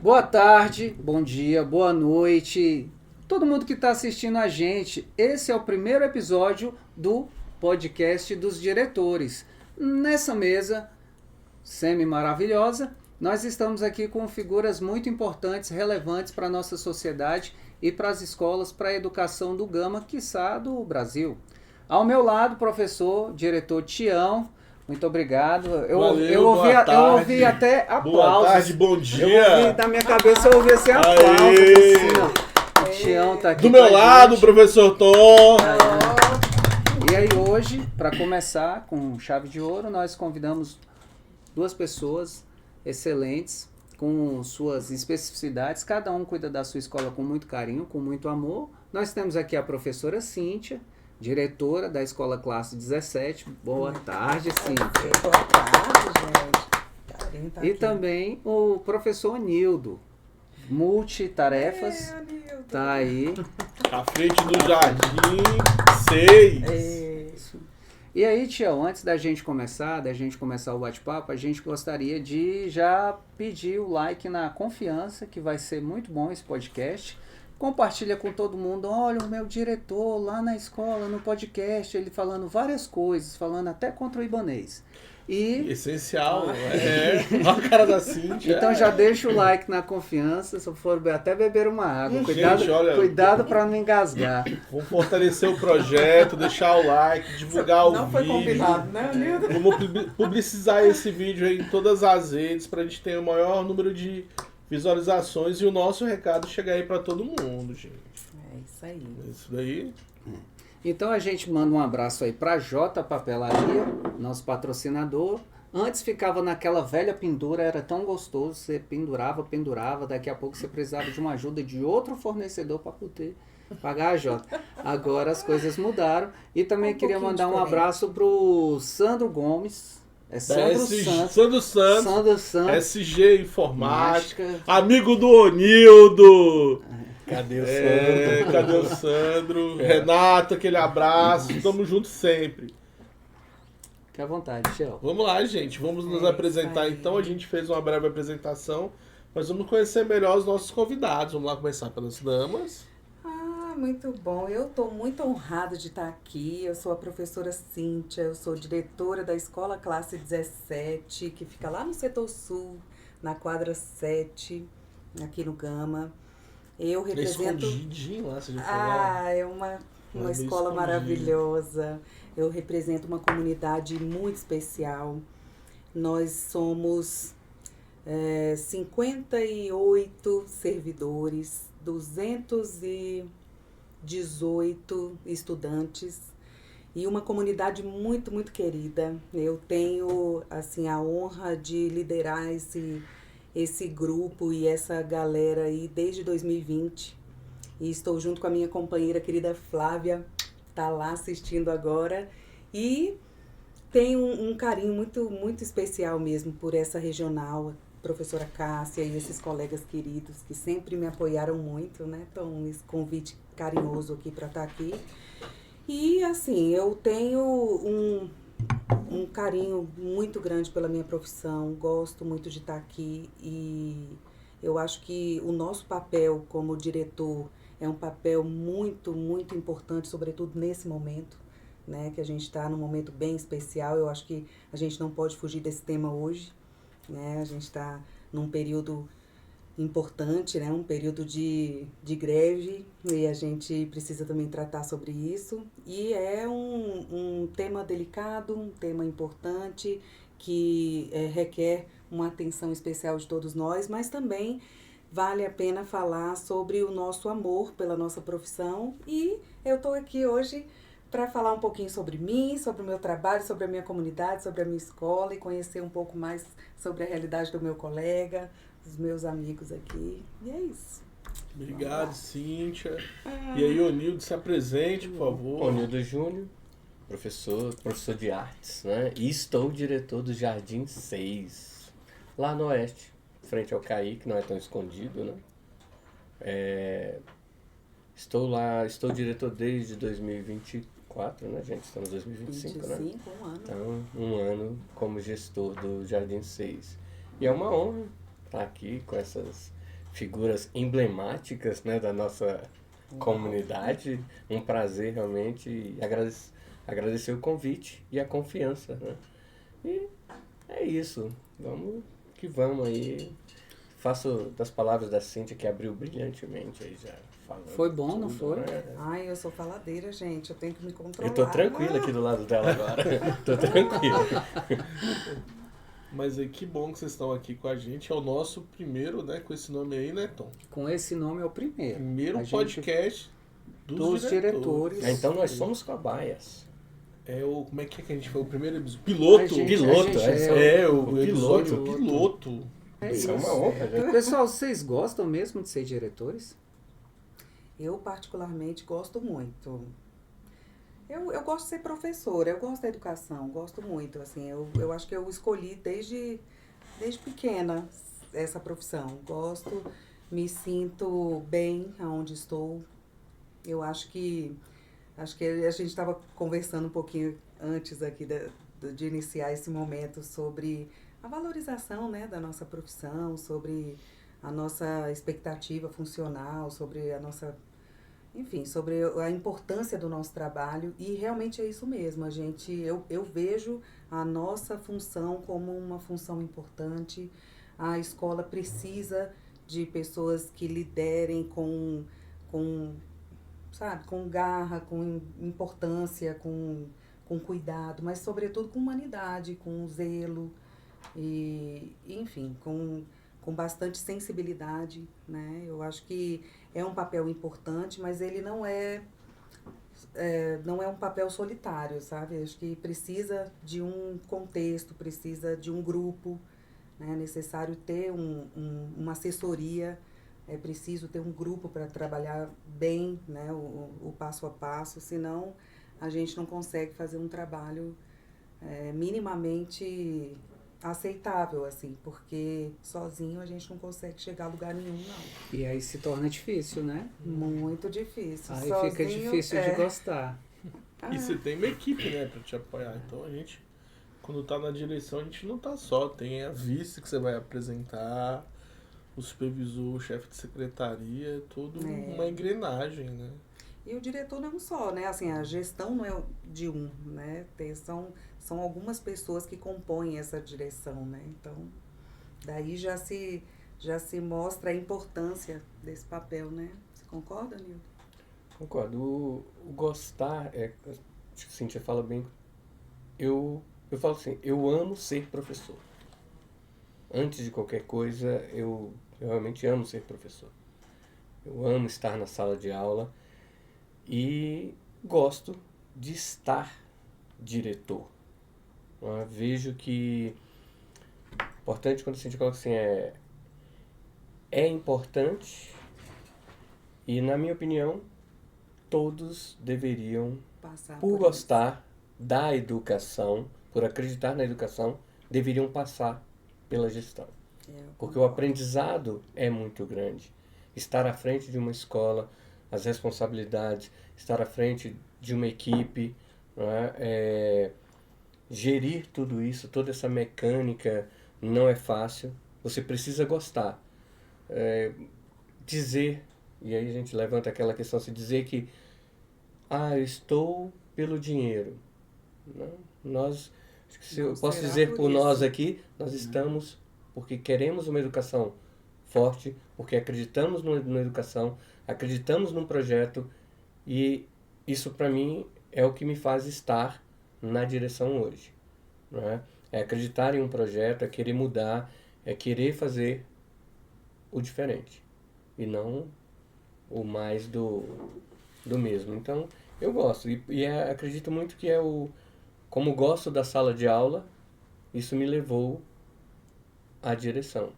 Boa tarde, bom dia, boa noite, todo mundo que está assistindo a gente. Esse é o primeiro episódio do podcast dos diretores. Nessa mesa semi-maravilhosa, nós estamos aqui com figuras muito importantes, relevantes para a nossa sociedade e para as escolas, para a educação do Gama, quiçá do Brasil. Ao meu lado, professor, diretor Tião. Muito obrigado. Eu ouvi até aplausos. Boa tarde, bom dia. Eu ouvi, na minha cabeça eu ouvi assim aplausos. Assim, ó. O Tião tá aqui do meu lado, professor Tom. E aí hoje, para começar com chave de ouro, nós convidamos duas pessoas excelentes, com suas especificidades. Cada um cuida da sua escola com muito carinho, com muito amor. Nós temos aqui a professora Cíntia, diretora da Escola Classe 17. Boa tarde, Cíntia. Boa tarde, gente. E aqui também o professor Nildo, multitarefas. Tá aí. À frente do Jardim 6. Isso. E aí, Tião, antes da gente começar o bate-papo, a gente gostaria de já pedir o like na confiança, que vai ser muito bom esse podcast. Compartilha com todo mundo. Olha, o meu diretor lá na escola, no podcast, ele falando várias coisas, falando até contra o ibanês. E essencial, olha a cara da Cíntia. Então já deixa o like na confiança, se for até beber uma água. Cuidado para não engasgar. Vamos fortalecer o projeto, deixar o like, divulgar o vídeo. Não foi combinado, né, Nildo? Vamos publicizar esse vídeo aí em todas as redes para a gente ter o maior número de visualizações e o nosso recado chegar aí para todo mundo, gente. É isso aí. Isso daí. Então a gente manda um abraço aí para J Papelaria, nosso patrocinador. Antes ficava naquela velha pendura, era tão gostoso, você pendurava, daqui a pouco você precisava de uma ajuda de outro fornecedor para poder pagar a J. Agora as coisas mudaram. E também queria mandar um abraço pro Sandro Gomes. É Sandro Santos, SG Informática, amigo do Onildo. Cadê o Sandro? Cadê o Sandro? Renato, aquele abraço. Tamo junto sempre. Fique à vontade, Michel. Vamos lá, gente. Vamos nos apresentar então. A gente fez uma breve apresentação, mas vamos conhecer melhor os nossos convidados. Vamos lá começar pelas damas. Muito bom. Eu estou muito honrada de estar aqui. Eu sou a professora Cíntia, eu sou diretora da Escola Classe 17, que fica lá no setor sul, na quadra 7, aqui no Gama. Eu represento... Escondidinho lá, você já falou. É uma escola maravilhosa. Eu represento uma comunidade muito especial. Nós somos 58 servidores, 218 estudantes e uma comunidade muito, muito querida. Eu tenho assim a honra de liderar esse grupo e essa galera aí desde 2020. E estou junto com a minha companheira querida Flávia, tá lá assistindo agora. E tenho um carinho muito, muito especial mesmo por essa regional, professora Cássia e esses colegas queridos que sempre me apoiaram muito, né? Então, esse convite carinhoso aqui para estar aqui. E, assim, eu tenho um carinho muito grande pela minha profissão, gosto muito de estar aqui e eu acho que o nosso papel como diretor é um papel muito, muito importante, sobretudo nesse momento, né? Que a gente está num momento bem especial. Eu acho que a gente não pode fugir desse tema hoje. Né? A gente está num período importante, né? Um período de greve e a gente precisa também tratar sobre isso. E é um tema delicado, um tema importante que requer uma atenção especial de todos nós, mas também vale a pena falar sobre o nosso amor pela nossa profissão e eu estou aqui hoje para falar um pouquinho sobre mim, sobre o meu trabalho, sobre a minha comunidade, sobre a minha escola e conhecer um pouco mais sobre a realidade do meu colega, dos meus amigos aqui. E é isso. Obrigado, Cíntia. E aí, Onildo, se apresente, por favor. Onildo Júnior, professor de artes, né? E estou diretor do Jardim 6, lá no Oeste, frente ao CAI, que não é tão escondido, né? Estou diretor desde 2024, né, gente? Estamos em 2025, 25, né? um ano. Então, um ano como gestor do Jardim 6. E é uma honra estar aqui com essas figuras emblemáticas, né, da nossa comunidade. Um prazer realmente e agradecer o convite e a confiança, né? E é isso. Vamos que vamos aí. Faço das palavras da Cíntia, que abriu brilhantemente aí já. Falando Foi bom, não tudo, foi? né? Ai, eu sou faladeira, gente. Eu tenho que me controlar. Eu tô tranquilo aqui do lado dela agora. Tô tranquilo. Mas aí que bom que vocês estão aqui com a gente. É o nosso primeiro, né, com esse nome aí, né, Tom? Com esse nome é o primeiro. Primeiro A gente- podcast dos diretores. Então nós somos cobaias. É o. Como é que a gente foi? O primeiro episódio? Piloto! A gente- Piloto, É, o o episódio piloto. piloto. É Isso é isso. uma honra, né? Pessoal, vocês gostam mesmo de ser diretores? Eu, particularmente, gosto muito. Eu gosto de ser professora, eu gosto da educação, gosto muito. Assim, eu acho que eu escolhi desde pequena essa profissão. Gosto, me sinto bem aonde estou. Eu acho que a gente estava conversando um pouquinho antes aqui de iniciar esse momento sobre a valorização, né, da nossa profissão, sobre a nossa expectativa funcional, sobre a nossa, enfim, sobre a importância do nosso trabalho. E realmente é isso mesmo. Eu vejo a nossa função como uma função importante. A escola precisa de pessoas que liderem sabe, com garra, com importância, com cuidado, mas sobretudo com humanidade, com zelo e enfim, com bastante sensibilidade, né? Eu acho que é um papel importante, mas ele não é um papel solitário, sabe? Acho que precisa de um contexto, precisa de um grupo, né? É necessário ter uma assessoria, é preciso ter um grupo para trabalhar bem, né? O passo a passo, senão a gente não consegue fazer um trabalho minimamente aceitável, assim, porque sozinho a gente não consegue chegar a lugar nenhum, não. E aí se torna difícil, né? Muito difícil. Aí Sozinho, fica difícil de gostar. E você tem uma equipe, né, pra te apoiar. Então a gente, quando tá na direção, a gente não tá só. Tem a vice que você vai apresentar, o supervisor, o chefe de secretaria, tudo uma engrenagem, né? E o diretor não é um só, né? Assim, a gestão não é de um, né? São algumas pessoas que compõem essa direção, né? Então, daí já se mostra a importância desse papel, né? Você concorda, Nilton? Concordo. O gostar acho que a Cíntia fala bem. Eu falo assim, eu amo ser professor. Antes de qualquer coisa, eu realmente amo ser professor. Eu amo estar na sala de aula e gosto de estar diretor. Vejo que importante quando a gente coloca assim é importante e, na minha opinião, todos deveriam, Passar por isso. gostar da educação, por acreditar na educação, deveriam passar pela gestão. Porque o aprendizado é muito grande. Estar à frente de uma escola, as responsabilidades, estar à frente de uma equipe, não é? Gerir tudo isso, toda essa mecânica não é fácil. Você precisa gostar. Dizer, e aí a gente levanta aquela questão, se dizer que eu estou pelo dinheiro. Não, nós, se eu posso dizer por nós aqui, nós estamos porque queremos uma educação forte, porque acreditamos na educação, acreditamos num projeto e isso para mim é o que me faz estar na direção hoje. Não é? É acreditar em um projeto, é querer mudar, é querer fazer o diferente e não o mais do mesmo. Então eu gosto e acredito muito que como gosto da sala de aula, isso me levou à direção.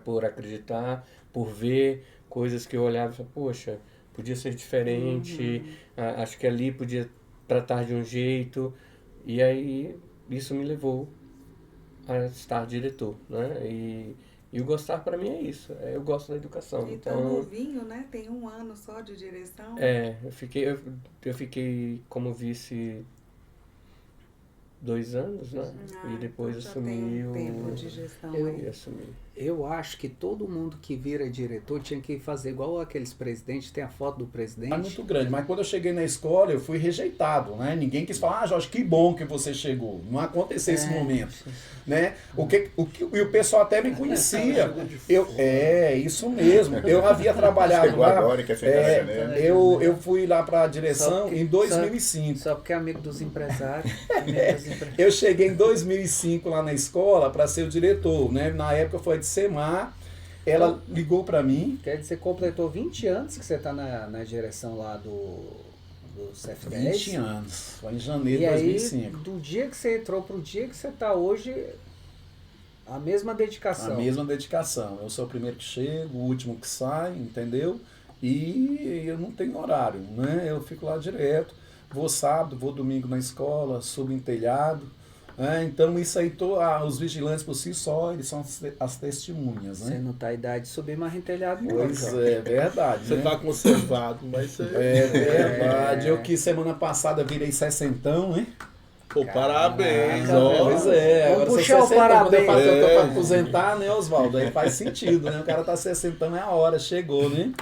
Por acreditar, por ver coisas que eu olhava e falava, poxa, podia ser diferente, acho que ali podia tratar de um jeito, e aí isso me levou a estar diretor, né? E o gostar para mim é isso, eu gosto da educação. E tão novinho, né? Tem 1 ano só de direção. Eu fiquei como vice 2 anos, né? E depois então já assumiu. tem um tempo de gestão Eu- aí. E assumiu. Eu acho que todo mundo que vira diretor tinha que fazer igual aqueles presidentes, tem a foto do É presidente. muito grande, mas quando eu cheguei na escola eu fui rejeitado, né? Ninguém quis falar, Jorge, que bom que você chegou. Não aconteceu esse momento, né? E o pessoal até me conhecia. Isso mesmo. Eu havia trabalhado Chegou lá. agora, que é sentar na janela. Eu fui lá para a direção Só que- em 2005. Só porque é amigo dos empresários. Amigo dos empresários. Eu cheguei em 2005 lá na escola para ser o diretor, né? Na época foi a de Semar. Ela ligou para mim. Quer dizer, completou 20 anos que você está na direção lá do CF10. 20 anos. Foi em janeiro E de aí, 2005. do dia que você entrou pro dia que você está hoje, a mesma dedicação. A mesma dedicação. Eu sou o primeiro que chego, o último que sai, entendeu? E eu não tenho horário, né? Eu fico lá direto. Vou sábado, vou domingo na escola, subo em telhado. Né? Então isso aí, os vigilantes por si só, eles são as testemunhas, Você né? não tá a idade de subir mais em telhado, não. Pois João. é, verdade. Você né? tá conservado, mas você... É verdade. Eu que semana passada virei 60, né? Pô, parabéns, Caraca, ó. Pois é, Vamos agora sou puxar o 60, quando eu parabéns. tô pra É. aposentar, né, Oswaldo? Aí faz sentido, né? O cara tá 60, é a hora, chegou, né?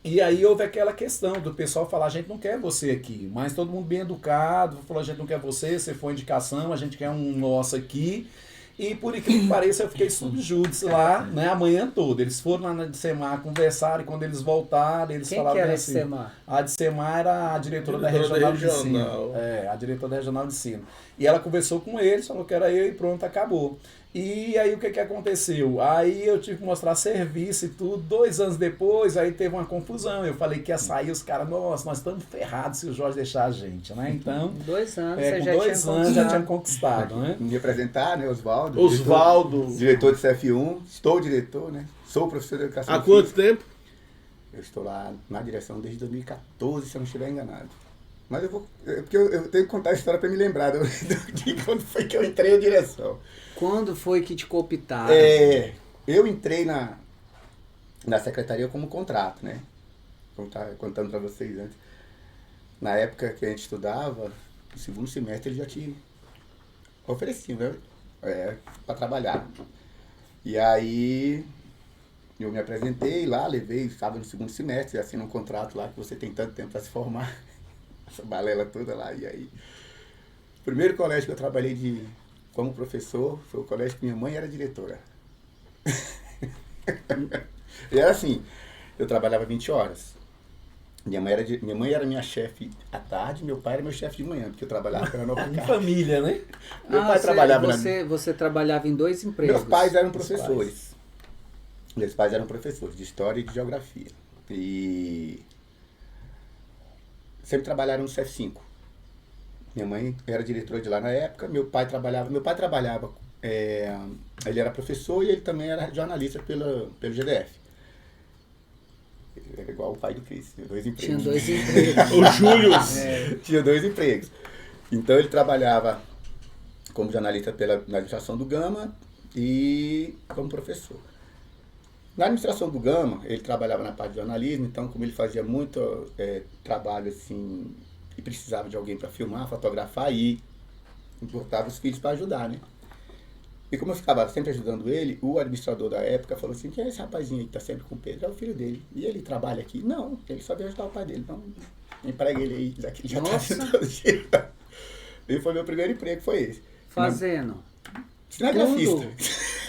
E aí houve aquela questão do pessoal falar, a gente não quer você aqui, mas todo mundo bem educado, falou, a gente não quer você foi indicação, a gente quer um nosso aqui. E por incrível que pareça, eu fiquei subjúdice lá, né, a manhã toda. Eles foram lá na de Semar, conversaram, e quando eles voltaram, eles Quem falaram que era assim... esse Semar? A de Semar era a diretora da Diretora Regional da de Regional. Ensino. A diretora da Regional de Ensino. E ela conversou com eles, falou que era eu e pronto, acabou. E aí o que aconteceu? Aí eu tive que mostrar serviço e tudo. 2 anos depois, aí teve uma confusão. Eu falei que ia sair, os caras, nossa, nós estamos ferrados se o Jorge deixar a gente, né? Então, Com 2 anos, com você já 2 tinha anos já conquistado. tinha conquistado, né? Me apresentar, né, Oswaldo. Oswaldo. Diretor de CF1, estou diretor, né? Sou professor de educação Há quanto física. tempo? Eu estou lá na direção desde 2014, se eu não estiver enganado. Mas porque eu tenho que contar a história para me lembrar de quando foi que eu entrei na direção. Quando foi que te cooptaram? Eu entrei na secretaria como contrato, né? Como estava contando para vocês antes. Na época que a gente estudava, no segundo semestre eles já te ofereciam, né? Para trabalhar. E aí eu me apresentei lá, estava no segundo semestre, assinei um contrato lá que você tem tanto tempo para se formar. Essa balela toda lá. E aí, o primeiro colégio que eu trabalhei como professor foi o colégio que minha mãe era diretora. E era assim, eu trabalhava 20 horas. Minha mãe era minha chefe à tarde, meu pai era meu chefe de manhã, porque eu trabalhava pela Nova Em Casa. família, né? Meu pai trabalhava você trabalhava em 2 empregos. Meus pais eram professores. Meus pais eram professores de História e de Geografia. E sempre trabalharam no CF5. Minha mãe era diretora de lá na época, meu pai trabalhava, ele era professor e ele também era jornalista pelo GDF. Ele era igual o pai do Cris, tinha 2 empregos. Tinha 2 empregos. O Júlio. Tinha 2 empregos. Então ele trabalhava como jornalista na administração do Gama e como professor. Na administração do Gama, ele trabalhava na parte de jornalismo, então como ele fazia muito trabalho assim, e precisava de alguém para filmar, fotografar, e importava os filhos para ajudar, né? E como eu ficava sempre ajudando ele, o administrador da época falou assim, quem é esse rapazinho aí que está sempre com o Pedro? É o filho dele. E ele trabalha aqui? Não, ele só veio ajudar o pai dele. Então, emprega ele aí, já que ele já está fazendo todo dia. E foi meu primeiro emprego, foi esse. Fazendo. Cinegrafista.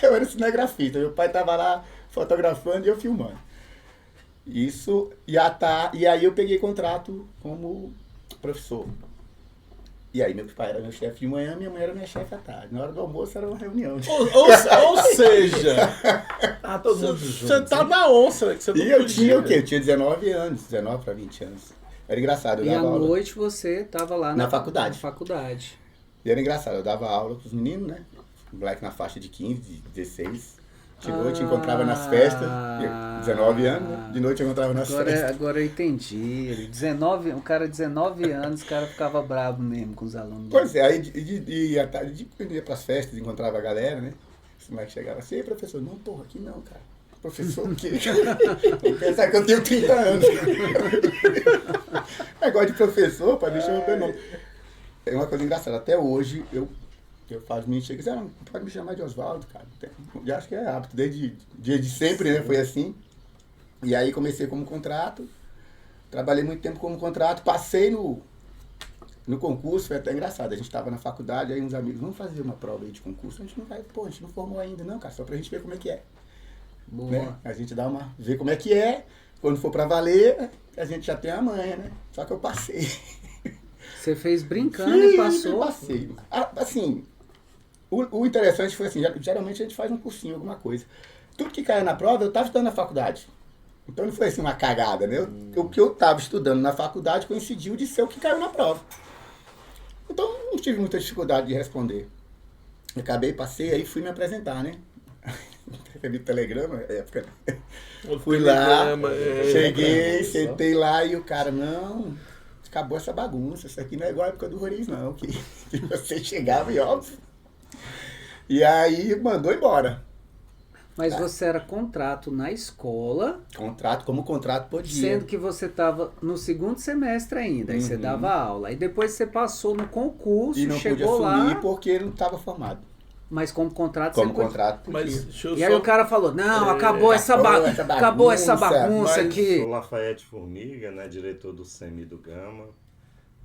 Eu era cinegrafista. Meu pai estava lá fotografando e eu filmando. Isso, e aí eu peguei contrato como professor. E aí meu pai era meu chefe de manhã, minha mãe era minha chefe à tarde. Na hora do almoço era uma reunião. Ou seja, Todo mundo junto. você tá na onça, que você não E eu podia. tinha o quê? Eu tinha 19 anos, 19 para 20 anos. Era engraçado, eu E à dava aula. noite você estava lá Na faculdade. Na faculdade. E era engraçado, eu dava aula pros meninos, né? Moleque na faixa de 15, de 16. De noite eu encontrava nas festas. 19 anos, né? De noite eu encontrava nas festas. Agora eu entendi. 19, o cara 19 anos, o cara ficava bravo mesmo com os alunos. Pois é, aí à tarde eu ia pras festas, encontrava a galera, né? Esse moleque chegava assim, ei, professor, não, porra, aqui não, cara. Professor, o quê? Vou pensar que eu tenho 30 anos. Negócio de professor, pai, deixa eu ver não. É uma coisa engraçada. Até hoje, eu falo de mim, chega e diz, não pode me chamar de Oswaldo, cara. Eu acho que é hábito, desde dia de sempre, né? Foi assim. E aí comecei como contrato, trabalhei muito tempo como contrato, passei no concurso, foi até engraçado. A gente estava na faculdade, aí uns amigos, vamos fazer uma prova aí de concurso. A gente não vai, a gente não formou ainda, não, cara, só pra gente ver como é que é. Boa. Né? A gente ver como é que é, quando for pra valer, a gente já tem a manha, né? Só que eu passei. Você fez brincando e passou. Eu passei. Assim, o interessante foi assim, geralmente a gente faz um cursinho, alguma coisa. Tudo que caia na prova, eu estava estudando na faculdade. Então não foi assim uma cagada, né? O que eu estava estudando na faculdade coincidiu de ser o que caiu na prova. Então não tive muita dificuldade de responder. Acabei, passei, aí fui me apresentar, né? Recebi telegrama na época. Fui lá, cheguei, sentei lá e o cara, não, acabou essa bagunça, isso aqui não é igual a época do Roriz, não, que você chegava e óbvio. E aí mandou embora. Mas você era contrato na escola, Como contrato podia. sendo que você estava no segundo semestre ainda, aí você dava aula. Aí depois você passou no concurso, E não chegou podia assumir lá, porque ele não estava formado. mas como contrato Como você podia. contrato podia. Mas deixa eu E aí só... o cara falou, não, acabou essa acabou essa bagunça, bagunça mas aqui. Sou Lafayette Formiga, né, diretor do CEMI do Gama,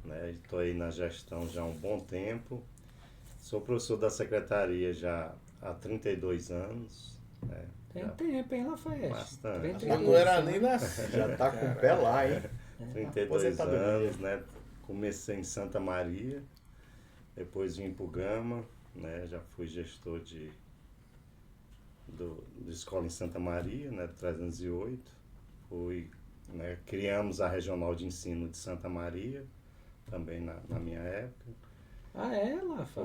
né, estou aí na gestão já há um bom tempo. Sou professor da secretaria já há 32 anos. Né, Tem tempo, hein, Lafayette? Bastante. 30 Eu não era nem nascido. Já tá com o pé lá, hein? 32 Aposentadoria. anos, né? Comecei em Santa Maria, depois vim para o Gama, né? Já fui gestor de escola em Santa Maria, né? 308. Né? Criamos a Regional de Ensino de Santa Maria, também na minha época. Ah, é, Lafa?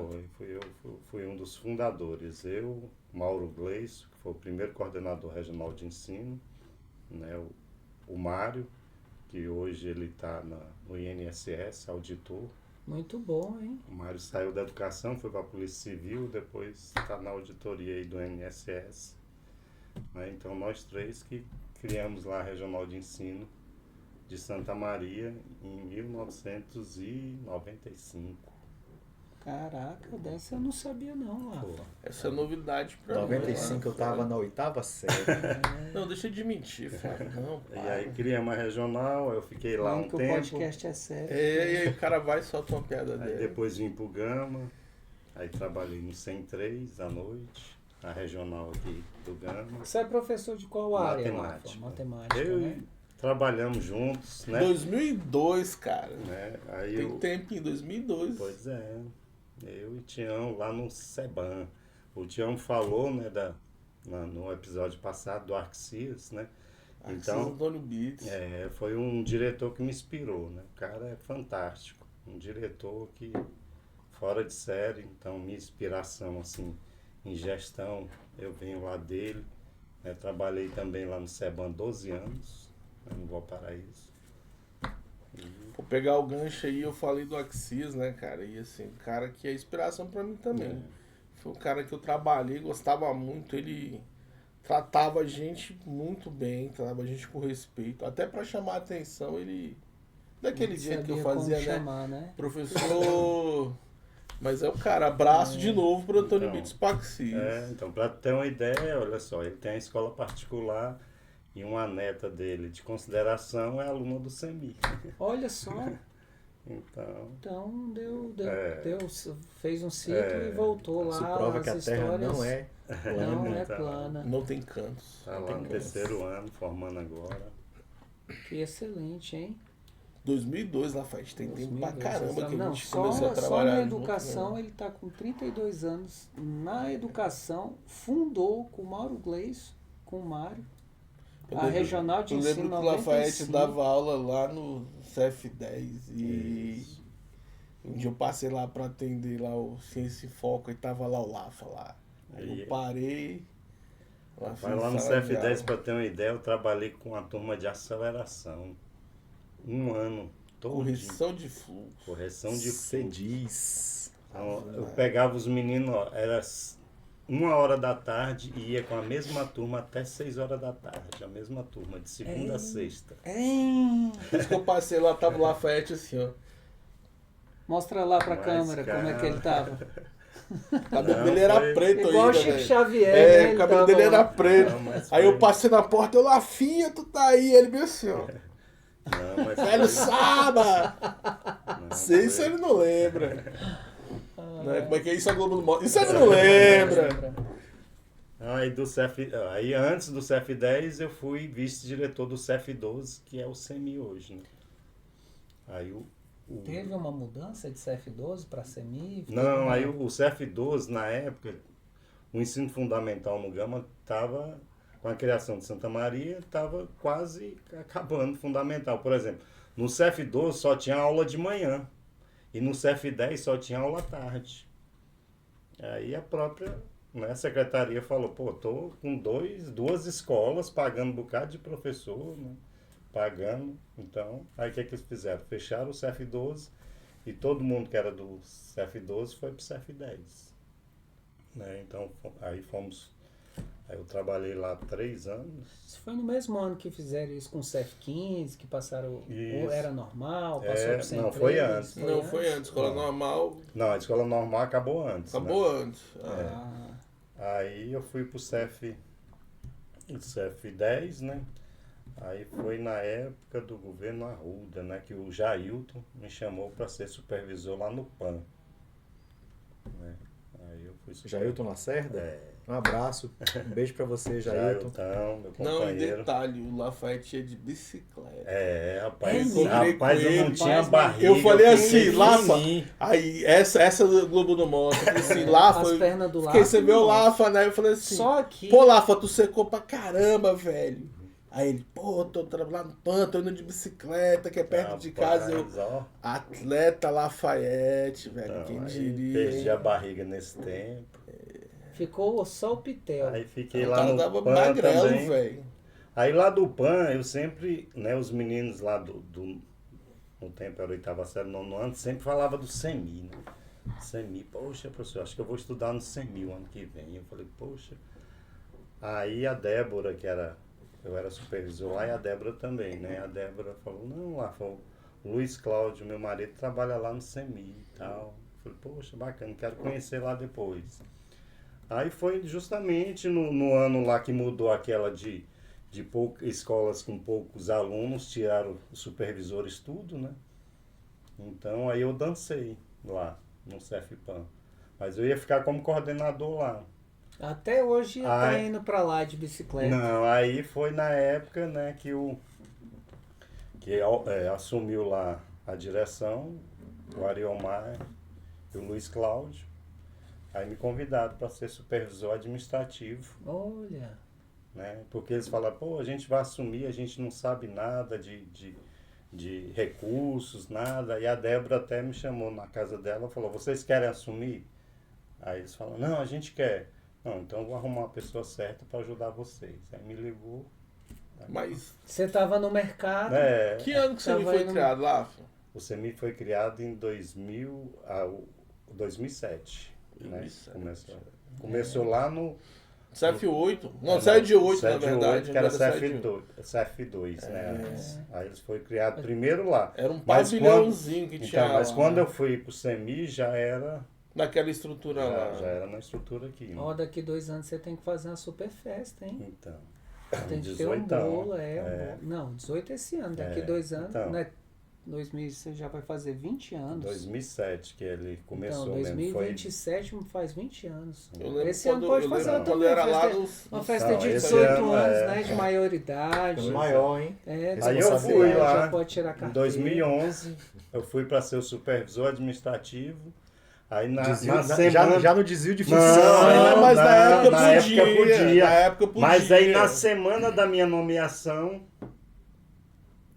Fui um dos fundadores. Eu, Mauro Gleisso, que foi o primeiro coordenador regional de ensino, né? O Mário, que hoje ele está no INSS, auditor. Muito bom, hein? O Mário saiu da educação, foi para a Polícia Civil, depois está na auditoria aí do INSS. Né? Então nós três que criamos lá a Regional de Ensino de Santa Maria em 1995. Caraca, dessa eu não sabia não, Lafa. Essa é novidade pra Em mim. 95 eu tava na 8ª série. Não, deixa de mentir, Flávio. Não, E aí criamos a regional, eu fiquei lá um que o tempo. podcast é sério. E aí o cara vai e solta uma piada Aí dele. depois vim pro Gama, aí trabalhei no 103 à noite, a regional aqui do Gama. Você é professor de qual área, Matemática. Lafa? Matemática, Eu né? trabalhamos juntos, né? 2002, cara. Né? Aí Tem eu, tempo em 2002. pois é, eu e Tião lá no Seban. O Tião falou, né, no episódio passado do Arxias, né? Então, Antônio Bits. Foi um diretor que me inspirou, né? O cara é fantástico, um diretor que fora de série, então minha inspiração assim em gestão, eu venho lá dele, né? Trabalhei também lá no Seban 12 anos, né? No Valparaíso. Vou pegar o gancho aí, eu falei do Axis, né, cara? E assim, um cara que é inspiração pra mim também. Foi um cara que eu trabalhei, gostava muito, ele tratava a gente muito bem, tratava a gente com respeito. Até pra chamar a atenção, ele... Daquele jeito que eu Sabia como fazia, né? chamar, né? Professor... Mas é o cara, abraço de novo pro Antônio Então, Bits Paxis. Então, para ter uma ideia, olha só, ele tem a escola particular e uma neta dele de consideração é aluna do CEMI. Olha só. Então, Então fez um ciclo É. e voltou lá. Isso prova que a as Terra histórias não é não é Então, plana. Não tem cantos. tá lá no terceiro ano, formando agora. Que excelente, hein? 2002, Lafayette, tem tempo pra 2002, caramba que a não, gente começou a só trabalhar na junto, educação né? ele está com 32 anos. Na educação, fundou com o Mauro Gleisso, com o Mário, Eu a lembro- Regional de Eu Ensino lembro que o Lafayette 95. dava aula lá no CF10 e um dia eu passei lá pra atender lá o Ciência em Foco e tava lá o Lafa lá. Aí eu parei. Vai lá no CF10 para ter uma ideia, eu trabalhei com a turma de aceleração. Um ano todo. Correção de fluxo. Correção de Você fluxo. diz. Então, eu pegava os meninos, ó, era 1h da tarde e ia com a mesma turma até 6h da tarde. A mesma turma, de segunda a sexta. Por isso que eu passei lá, tava o Lafayette assim, ó. Mostra lá pra Mas, câmera como é que ele tava. O cabelo Não, dele era foi- preto Igual o ainda, Chico velho. Xavier, É, né? o Ele cabelo tava dele lá. era preto. Não, mas Aí foi- eu passei na porta, eu, Lafinha, tu tá aí. Ele bem assim, ó. Não, mas Velho foi- Saba! não, Sei se foi- ele não lembra. Né? Como é que é isso? A Globo não mostra. Isso ele não lembra. Aí antes do CF10 eu fui vice-diretor do CF12, que é o CEMI hoje, né? Aí Teve uma mudança de CF12 para CEMI? Não, aí o CF12 na época, o ensino fundamental no Gama estava, com a criação de Santa Maria, estava quase acabando fundamental. Por exemplo, no CF12 só tinha aula de manhã e no CF10 só tinha aula à tarde. Aí a própria, né, secretaria falou, pô, tô com duas escolas pagando um bocado de professor, né, pagando. Então, aí o que eles fizeram? Fecharam o CF12 e todo mundo que era do CF12 foi pro CF10. Né? Então, aí eu trabalhei lá 3 anos. Isso foi no mesmo ano que fizeram isso com o CF15, que passaram. Isso. Ou era normal, passou pro Não, CF3? foi antes. Não, foi antes. Escola normal Não, a escola normal acabou antes. acabou Né? antes. Ah, Aí eu fui pro CF10, né? Aí foi na época do governo Arruda, né? Que o Jailton me chamou para ser supervisor lá no PAN. Né? Aí eu fui Jailton Lacerda? É, Um abraço. Um beijo pra você, Jailton. Jailton, meu Não, e companheiro. detalhe, o Lafayette ia de bicicleta. Rapaz, Encontrei rapaz com eu não ele, tinha mas barriga. eu falei fiquei assim, Lafa, fininho. aí essa do Globo não mostra. Eu falei assim, Lafa, as pernas do fiquei Lafa. sem ver o não. Lafa, né? Eu falei assim, Só aqui. pô, Lafa, tu secou pra caramba, velho. Aí ele, pô, tô trabalhando no PAN, tô indo de bicicleta, que é perto de casa. Eu, Rapaz, ó, atleta Lafayette, velho, então, quem aí diria. perdi a hein? barriga nesse tempo. Ficou só o pitel. Aí fiquei O lá cara no tava PAN magrelo, também. velho. Aí lá do PAN, eu sempre, né, os meninos lá no tempo era 8ª série, 9º ano, sempre falava do CEMI, né? CEMI, poxa, professor, acho que eu vou estudar no CEMI o ano que vem. Eu falei, poxa. Aí a Débora, eu era supervisor lá, e a Débora também, né? A Débora falou, não, lá, o Luiz Cláudio, meu marido, trabalha lá no CEMI e tal. Eu falei, poxa, bacana, quero conhecer lá depois. Aí foi justamente no ano lá que mudou aquela de escolas com poucos alunos, tiraram o supervisores tudo, né? Então aí eu dancei lá no CFPAN. Mas eu ia ficar como coordenador lá. Até hoje tá Ai. indo pra lá de bicicleta. Não, aí foi na época, né, que assumiu lá a direção, o Ariomar e o Luiz Cláudio. Aí me convidaram para ser supervisor administrativo, Olha. né? Porque eles falaram, pô, a gente vai assumir, a gente não sabe nada de recursos, nada. E a Débora até me chamou na casa dela e falou, vocês querem assumir? Aí eles falaram, não, a gente quer. Não, então eu vou arrumar uma pessoa certa para ajudar vocês. Aí me ligou. Mas Você tava no mercado. que ano que você me Tava foi indo- criado, Lafa? O CEMI foi criado em 2007. Né? 2007. Começou lá no... CF8. Não, saiu de 8, na 7 de verdade. 8, que era agora sai de 8. CF2, né? antes. Aí eles foram criados primeiro lá. Era um Mas pavilhãozinho que tinha Então, mas lá, quando né? eu fui pro CEMI, já era Naquela estrutura lá. já era na estrutura aqui. Né? Ó, daqui 2 anos você tem que fazer uma super festa, hein? Então, Tem que ter um 18ão, bolo, um é. bolo. Não, 18 esse ano. Daqui É, 2 anos, então. né? 2000, você já vai fazer 20 anos. 2007 que ele começou Então, mesmo. Foi 2027 faz 20 anos. Eu lembro Esse ano pode fazer quando também era lá uma nos... festa Não, de esse 18 ano anos, é- né? De maioridade. Ficando maior, hein? É, Aí eu Responsabilidade. fui lá, já pode tirar a em carteira. 2011, eu fui para ser o supervisor administrativo. Aí na Desvio- semana... já no desvio de Não, função. mas na época na época podia. Na época podia. Mas aí na semana da minha nomeação,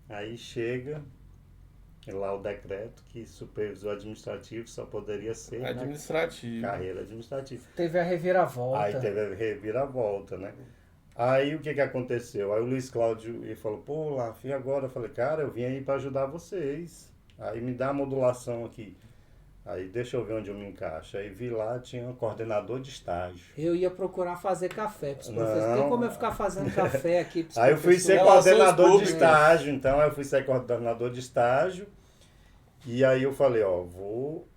aí chega lá o decreto que supervisor administrativo só poderia ser na Administrativo. carreira administrativa. Teve a reviravolta. Aí teve a reviravolta, né? Aí o que aconteceu? Aí o Luiz Cláudio ele falou, pô, lá, e agora? Eu falei, cara, eu vim aí para ajudar vocês. Aí me dá a modulação aqui. Aí deixa eu ver onde eu me encaixo. Aí vi lá, tinha um coordenador de estágio. Eu ia procurar fazer café pros Não. professores. Tem como eu ficar fazendo café aqui pros Aí eu fui ser professores? Relações coordenador de públicas. estágio, então aí eu fui ser coordenador de estágio. E aí eu falei, ó, vou,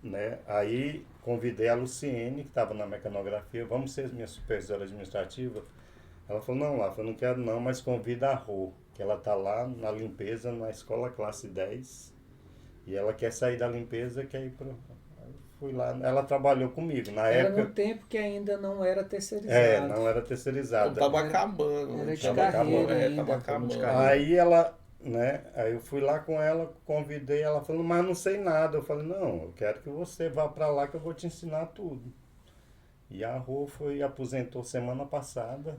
né? Aí convidei a Luciene, que estava na mecanografia, vamos ser minha supervisora administrativa. Ela falou, não, Lafa, eu não quero não, mas convida a Rô, que ela tá lá na limpeza, na escola classe 10, e ela quer sair da limpeza, quer ir pro... Aí fui lá, ela trabalhou comigo, na Era época... no tempo que ainda não era terceirizado. É, não era Então terceirizado. tava acabando. Era né? de Tava carreira acabando, ainda. Tava acabando. Aí ela, né, aí eu fui lá com ela, convidei, ela falou, mas não sei nada. Eu falei, não, eu quero que você vá pra lá que eu vou te ensinar tudo. E a Rô aposentou semana passada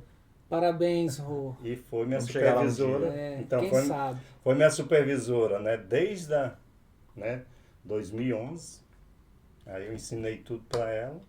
Parabéns, Rô. e foi minha Vamos chegar lá um supervisora. É, Então quem foi, sabe? foi minha supervisora, né, desde né, 2011. Aí eu ensinei tudo pra ela,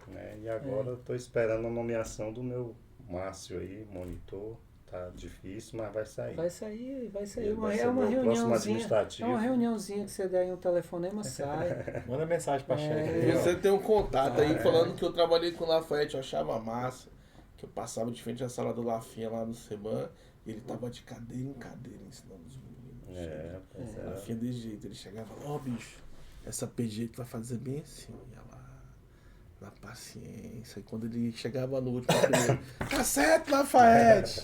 né, e agora eu tô esperando a nomeação do meu Márcio aí, monitor. Tá difícil, mas vai sair. Vai sair. Ele vai ser É uma meu próximo reuniãozinha. É administrativo. uma reuniãozinha que você der aí um telefonema, sai. Manda mensagem pra chefe. É. Você tem um contato aí falando que eu trabalhei com o Lafayette, eu achava massa. Que eu passava de frente à sala do Lafinha lá no Seban, e ele tava de cadeira em cadeira ensinando os meninos. Pois é. Lafinha desse jeito, ele chegava, ó bicho, essa PG tu vai fazer bem assim, ia lá, na paciência. E quando ele chegava no último, primeiro, tá certo, Lafayette!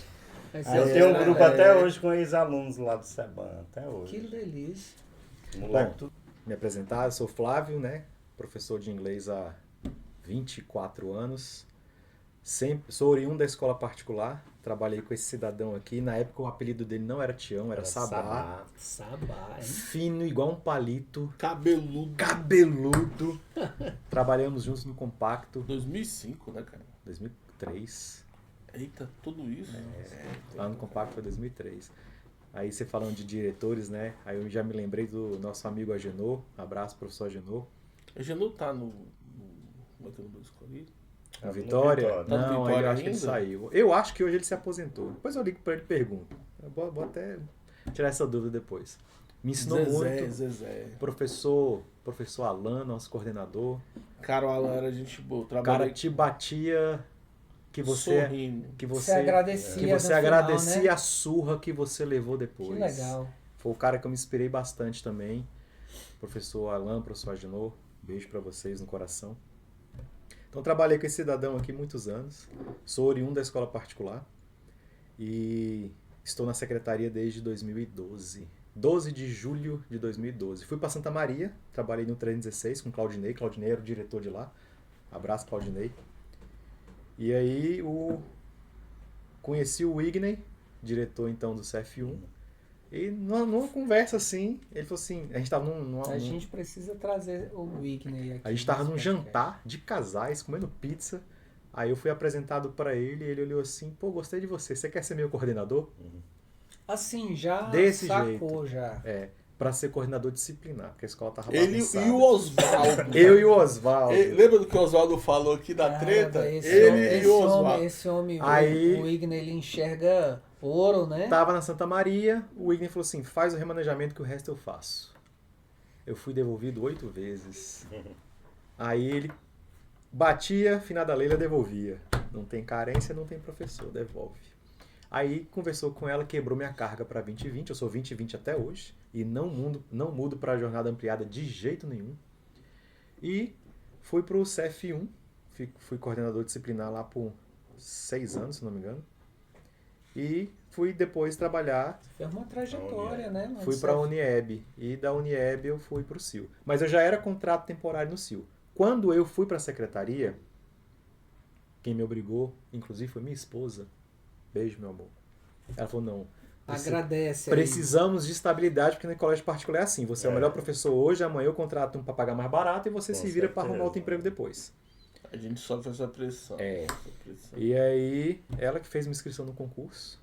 Aí eu tenho um grupo até hoje com ex-alunos lá do Seban, até hoje. Que delícia. Moleque, Bom, me apresentar, eu sou Flávio, né? Professor de inglês há 24 anos. Sou oriundo da escola particular. Trabalhei com esse cidadão aqui. Na época o apelido dele não era Tião, era Sabá. Sabá, hein? Fino, igual um palito. Cabeludo. Cabeludo. Trabalhamos juntos no Compacto. 2005, né, cara? 2003. Eita, tudo isso? Lá no Compacto foi 2003. Aí você falando de diretores, né? Aí eu já me lembrei do nosso amigo Agenor. Abraço, professor Agenor. A Genu tá no como é que é o nome do escolhido? No no Vitória? Vitória. Tá no Não, Vitória eu acho que ele ainda? saiu. Eu acho que hoje ele se aposentou. Depois eu ligo pra ele e pergunto. Eu vou até tirar essa dúvida depois. Me ensinou muito. Zezé. Professor Alan, nosso coordenador. Cara, o Alan era gente boa. O cara Trabalhei te batia que você sorrindo. Você agradecia que você no final, agradecia né? a surra que você levou depois. Que legal. Foi o cara que eu me inspirei bastante também. Professor Alan, professor Agenor. Beijo pra vocês no coração. Então trabalhei com esse cidadão aqui muitos anos. Sou oriundo da escola particular. E estou na secretaria desde 2012. 12 de julho de 2012. Fui para Santa Maria, trabalhei no 316 com Claudinei. Claudinei era o diretor de lá. Abraço, Claudinei. E aí conheci o Wigney, diretor então do CF1. E numa conversa assim, ele falou assim, a gente tava A gente precisa trazer o Wigney aqui. a gente tava nesse num podcast. jantar de casais, comendo pizza. Aí eu fui apresentado para ele e ele olhou assim, pô, gostei de você, você quer ser meu coordenador? Assim, já Desse sacou jeito. já. É, para ser coordenador disciplinar, porque a escola tava Ele bagunçada. e o Oswaldo. Eu e o Oswaldo. Lembra do que o Oswaldo falou aqui da Cara, treta? esse Ele homem- e esse o homem, Oswaldo. esse homem, Aí- o Wigney, ele enxerga ouro, né? Tava na Santa Maria, o Wigney falou assim, faz o remanejamento que o resto eu faço. Eu fui devolvido 8 vezes. Aí ele batia, finada Leila devolvia. Não tem carência, não tem professor, devolve. Aí conversou com ela, quebrou minha carga para 2020, eu sou 2020 até hoje, e não mudo para a jornada ampliada de jeito nenhum. E fui pro CF1, fui coordenador disciplinar lá por 6 anos, se não me engano. E fui depois trabalhar, Fez uma trajetória, né? Onde fui você- para a Unieb. E da Unieb eu fui para o CIL. Mas eu já era contrato temporário no CIL. Quando eu fui para a secretaria, quem me obrigou, inclusive, foi minha esposa. Beijo, meu amor. Ela falou, não, Agradece aí. precisamos de estabilidade, porque no colégio particular é assim. Você é o É. melhor professor hoje, amanhã eu contrato um para pagar mais barato e você Com se vira para certeza. arrumar outro emprego depois. A gente sofre essa pressão. É. Essa pressão. E aí, ela que fez minha inscrição no concurso.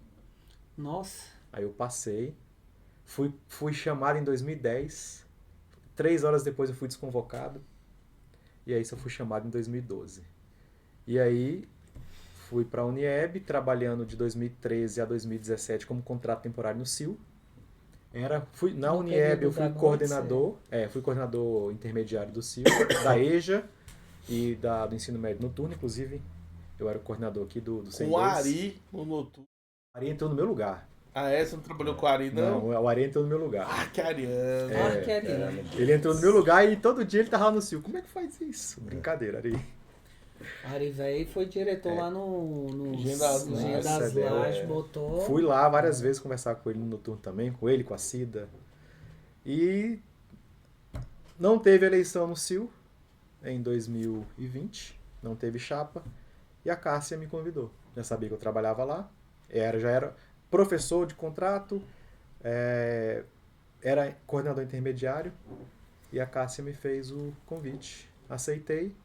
Nossa, Aí eu passei, fui chamado em 2010, 3 horas depois eu fui desconvocado, e aí eu fui chamado em 2012. E aí fui para a Unieb, trabalhando de 2013 a 2017 como contrato temporário no CIL. Na No Unieb período eu fui da noite, fui coordenador intermediário do CIL, da EJA e do ensino médio noturno, inclusive eu era o coordenador aqui do Com o CEM2. Ari no noturno. Ari entrou no meu lugar. Ah, é? Você não trabalhou com a Ari, não? Não, o Ari entrou no meu lugar. Ah, que Ariano. Olha que ali. Ele entrou no meu lugar e todo dia ele tava lá no CIO. Como é que faz isso? Brincadeira, Ari. Ari, velho, foi diretor lá no Engenho das Engenho Lajes. das Nossa, Lajes, botou... Fui lá várias vezes conversar com ele no noturno também, com ele, com a Cida. E não teve eleição no CIO em 2020, não teve chapa, e a Cássia me convidou. Já sabia que eu trabalhava lá, já era professor de contrato, era coordenador intermediário, e a Cássia me fez o convite. Aceitei,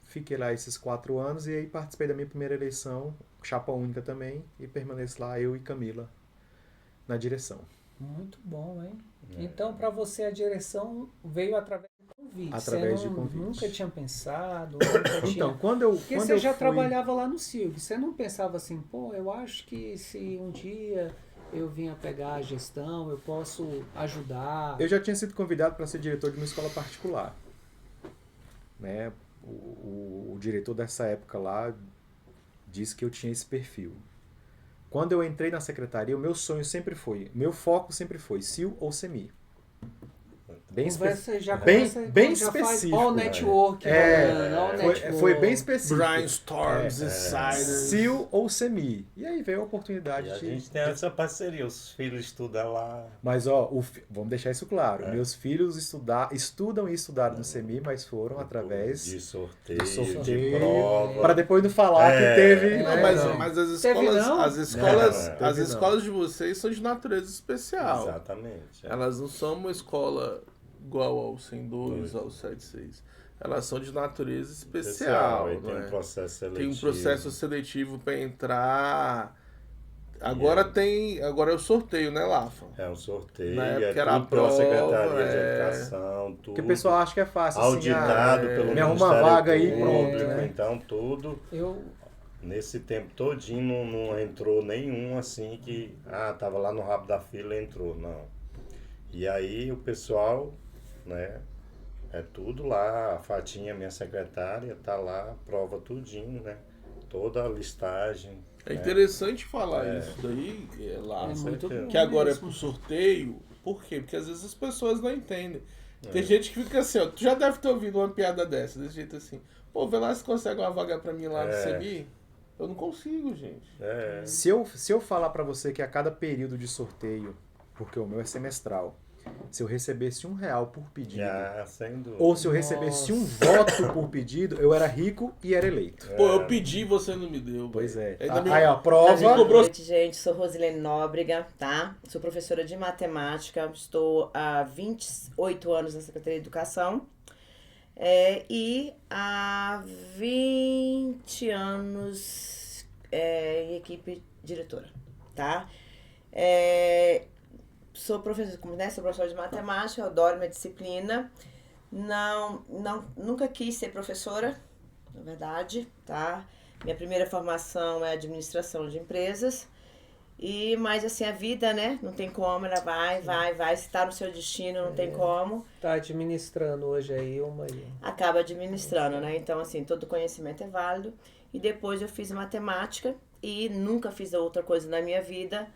fiquei lá esses 4 anos e aí participei da minha primeira eleição, chapa única também, e permaneço lá, eu e Camila, na direção. Muito bom, hein? Então, para você, a direção veio através de convite. Através você de convite. Nunca tinha pensado, nunca tinha... Então, quando eu Porque quando você eu já fui... trabalhava lá no CILG, você não pensava assim, pô, eu acho que se um dia eu vim a pegar a gestão, eu posso ajudar. Eu já tinha sido convidado para ser diretor de uma escola particular. Né? O diretor dessa época lá disse que eu tinha esse perfil. Quando eu entrei na secretaria, o meu sonho sempre foi, meu foco sempre foi CIL ou CEMI. Bem Bem específico. All network. All network. Foi bem específico. Brainstorms, Insiders. CIL ou CEMI. E aí veio a oportunidade E a de... gente tem essa parceria, os filhos estudam lá. Mas, ó, vamos deixar isso claro. Meus filhos estudam e estudaram no CEMI, mas foram através De sorteio, de sorteio, prova. para depois não falar que teve... Não, né? mas as Teve escolas, não? as Teve escolas de vocês são de natureza especial. Exatamente. Elas não são uma escola igual ao 102, ao 76. Elas são de natureza especial. Aí tem né? um processo seletivo. Tem um processo seletivo para entrar. Agora agora é o sorteio, né, Lafa? É um sorteio, Na época tudo era a pela Secretaria prova, de Educação, tudo. Porque o pessoal acha que é fácil. auditado pelo me arruma Ministério vaga aí, Público, pronto, né? Então tudo, nesse tempo todinho não entrou nenhum assim que, tava lá no rabo da fila e entrou, não. E aí o pessoal, né, é tudo lá, a Fatinha, minha secretária, tá lá, prova tudinho, né, toda a listagem. É interessante falar isso daí, lá, muito bom que agora mesmo. é pro sorteio. Por quê? Porque às vezes as pessoas não entendem. Tem gente que fica assim, ó, tu já deve ter ouvido uma piada dessa, desse jeito assim. Pô, vê lá se consegue uma vaga pra mim lá no CEMI. Eu não consigo, gente. Se eu falar pra você que a cada período de sorteio, porque o meu é semestral, se eu recebesse R$1 por pedido, Sem dúvida. ou se eu recebesse um voto por pedido, eu era rico e era eleito. Pô, eu pedi e você não me deu. Pois é. Ainda me- Aí a me prova... cobrou- Boa noite, gente. Sou Rosilene Nóbrega, tá? Sou professora de matemática. Estou há 28 anos na Secretaria de Educação. E há 20 anos em equipe diretora, tá? Sou professora de matemática, eu adoro minha disciplina. Nunca quis ser professora, na verdade, tá? Minha primeira formação é administração de empresas. Mas assim, a vida, né? Não tem como, ela vai. Se tá no seu destino, não tem como. Tá administrando hoje aí uma... Acaba administrando, né? Então, assim, todo conhecimento é válido. E depois eu fiz matemática e nunca fiz outra coisa na minha vida.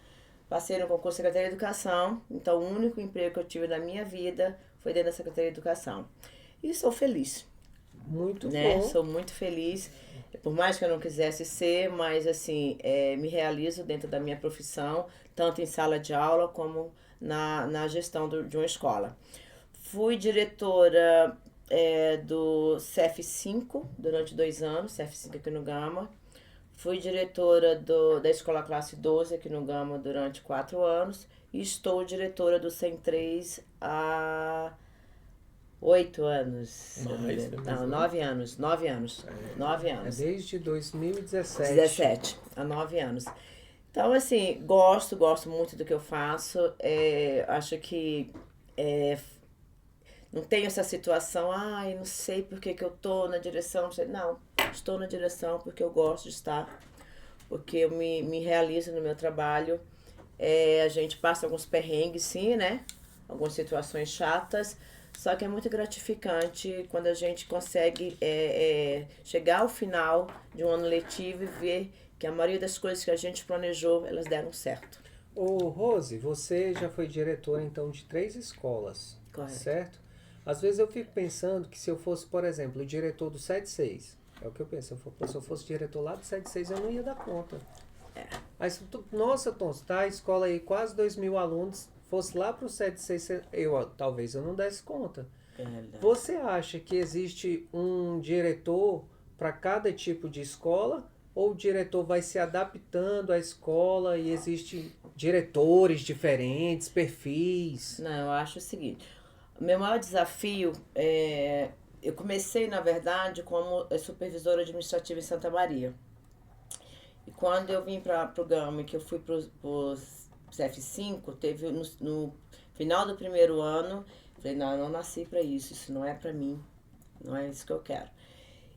Passei no concurso da Secretaria de Educação, então o único emprego que eu tive na minha vida foi dentro da Secretaria de Educação. E sou feliz. Muito Né? bom. Sou muito feliz. Por mais que eu não quisesse ser, mas assim, me realizo dentro da minha profissão, tanto em sala de aula como na gestão de uma escola. Fui diretora do CF5 durante 2 anos, CF5 aqui no Gama. Fui diretora da Escola Classe 12 aqui no Gama durante 4 anos. E estou diretora do CEM3 há 8 anos. Não, 9 anos. 9 anos. 9 anos. Desde 2017. 17, há 9 anos. Então, assim, gosto muito do que eu faço. Acho que não tenho essa situação, não sei por que eu tô na direção. Não, estou na direção porque eu gosto de estar, porque eu me realizo no meu trabalho. A gente passa alguns perrengues, sim, né? Algumas situações chatas, só que é muito gratificante quando a gente consegue chegar ao final de um ano letivo e ver que a maioria das coisas que a gente planejou, elas deram certo. Ô, Rose, você já foi diretora, então, de 3 escolas, Correto. certo? Às vezes eu fico pensando que se eu fosse, por exemplo, o diretor do 76, é o que eu penso, se eu fosse diretor lá do 76, eu não ia dar conta. Mas, nossa, Tom, tá a escola aí, quase 2.000 alunos, fosse lá pro 76, talvez eu não desse conta. Você acha que existe um diretor para cada tipo de escola? Ou o diretor vai se adaptando à escola e existem diretores diferentes, perfis? Não, eu acho o seguinte, o meu maior desafio eu comecei, na verdade, como supervisora administrativa em Santa Maria. E quando eu vim para o Gama, que eu fui para o CF5, teve no final do primeiro ano, falei, não, eu não nasci para isso não é para mim, não é isso que eu quero.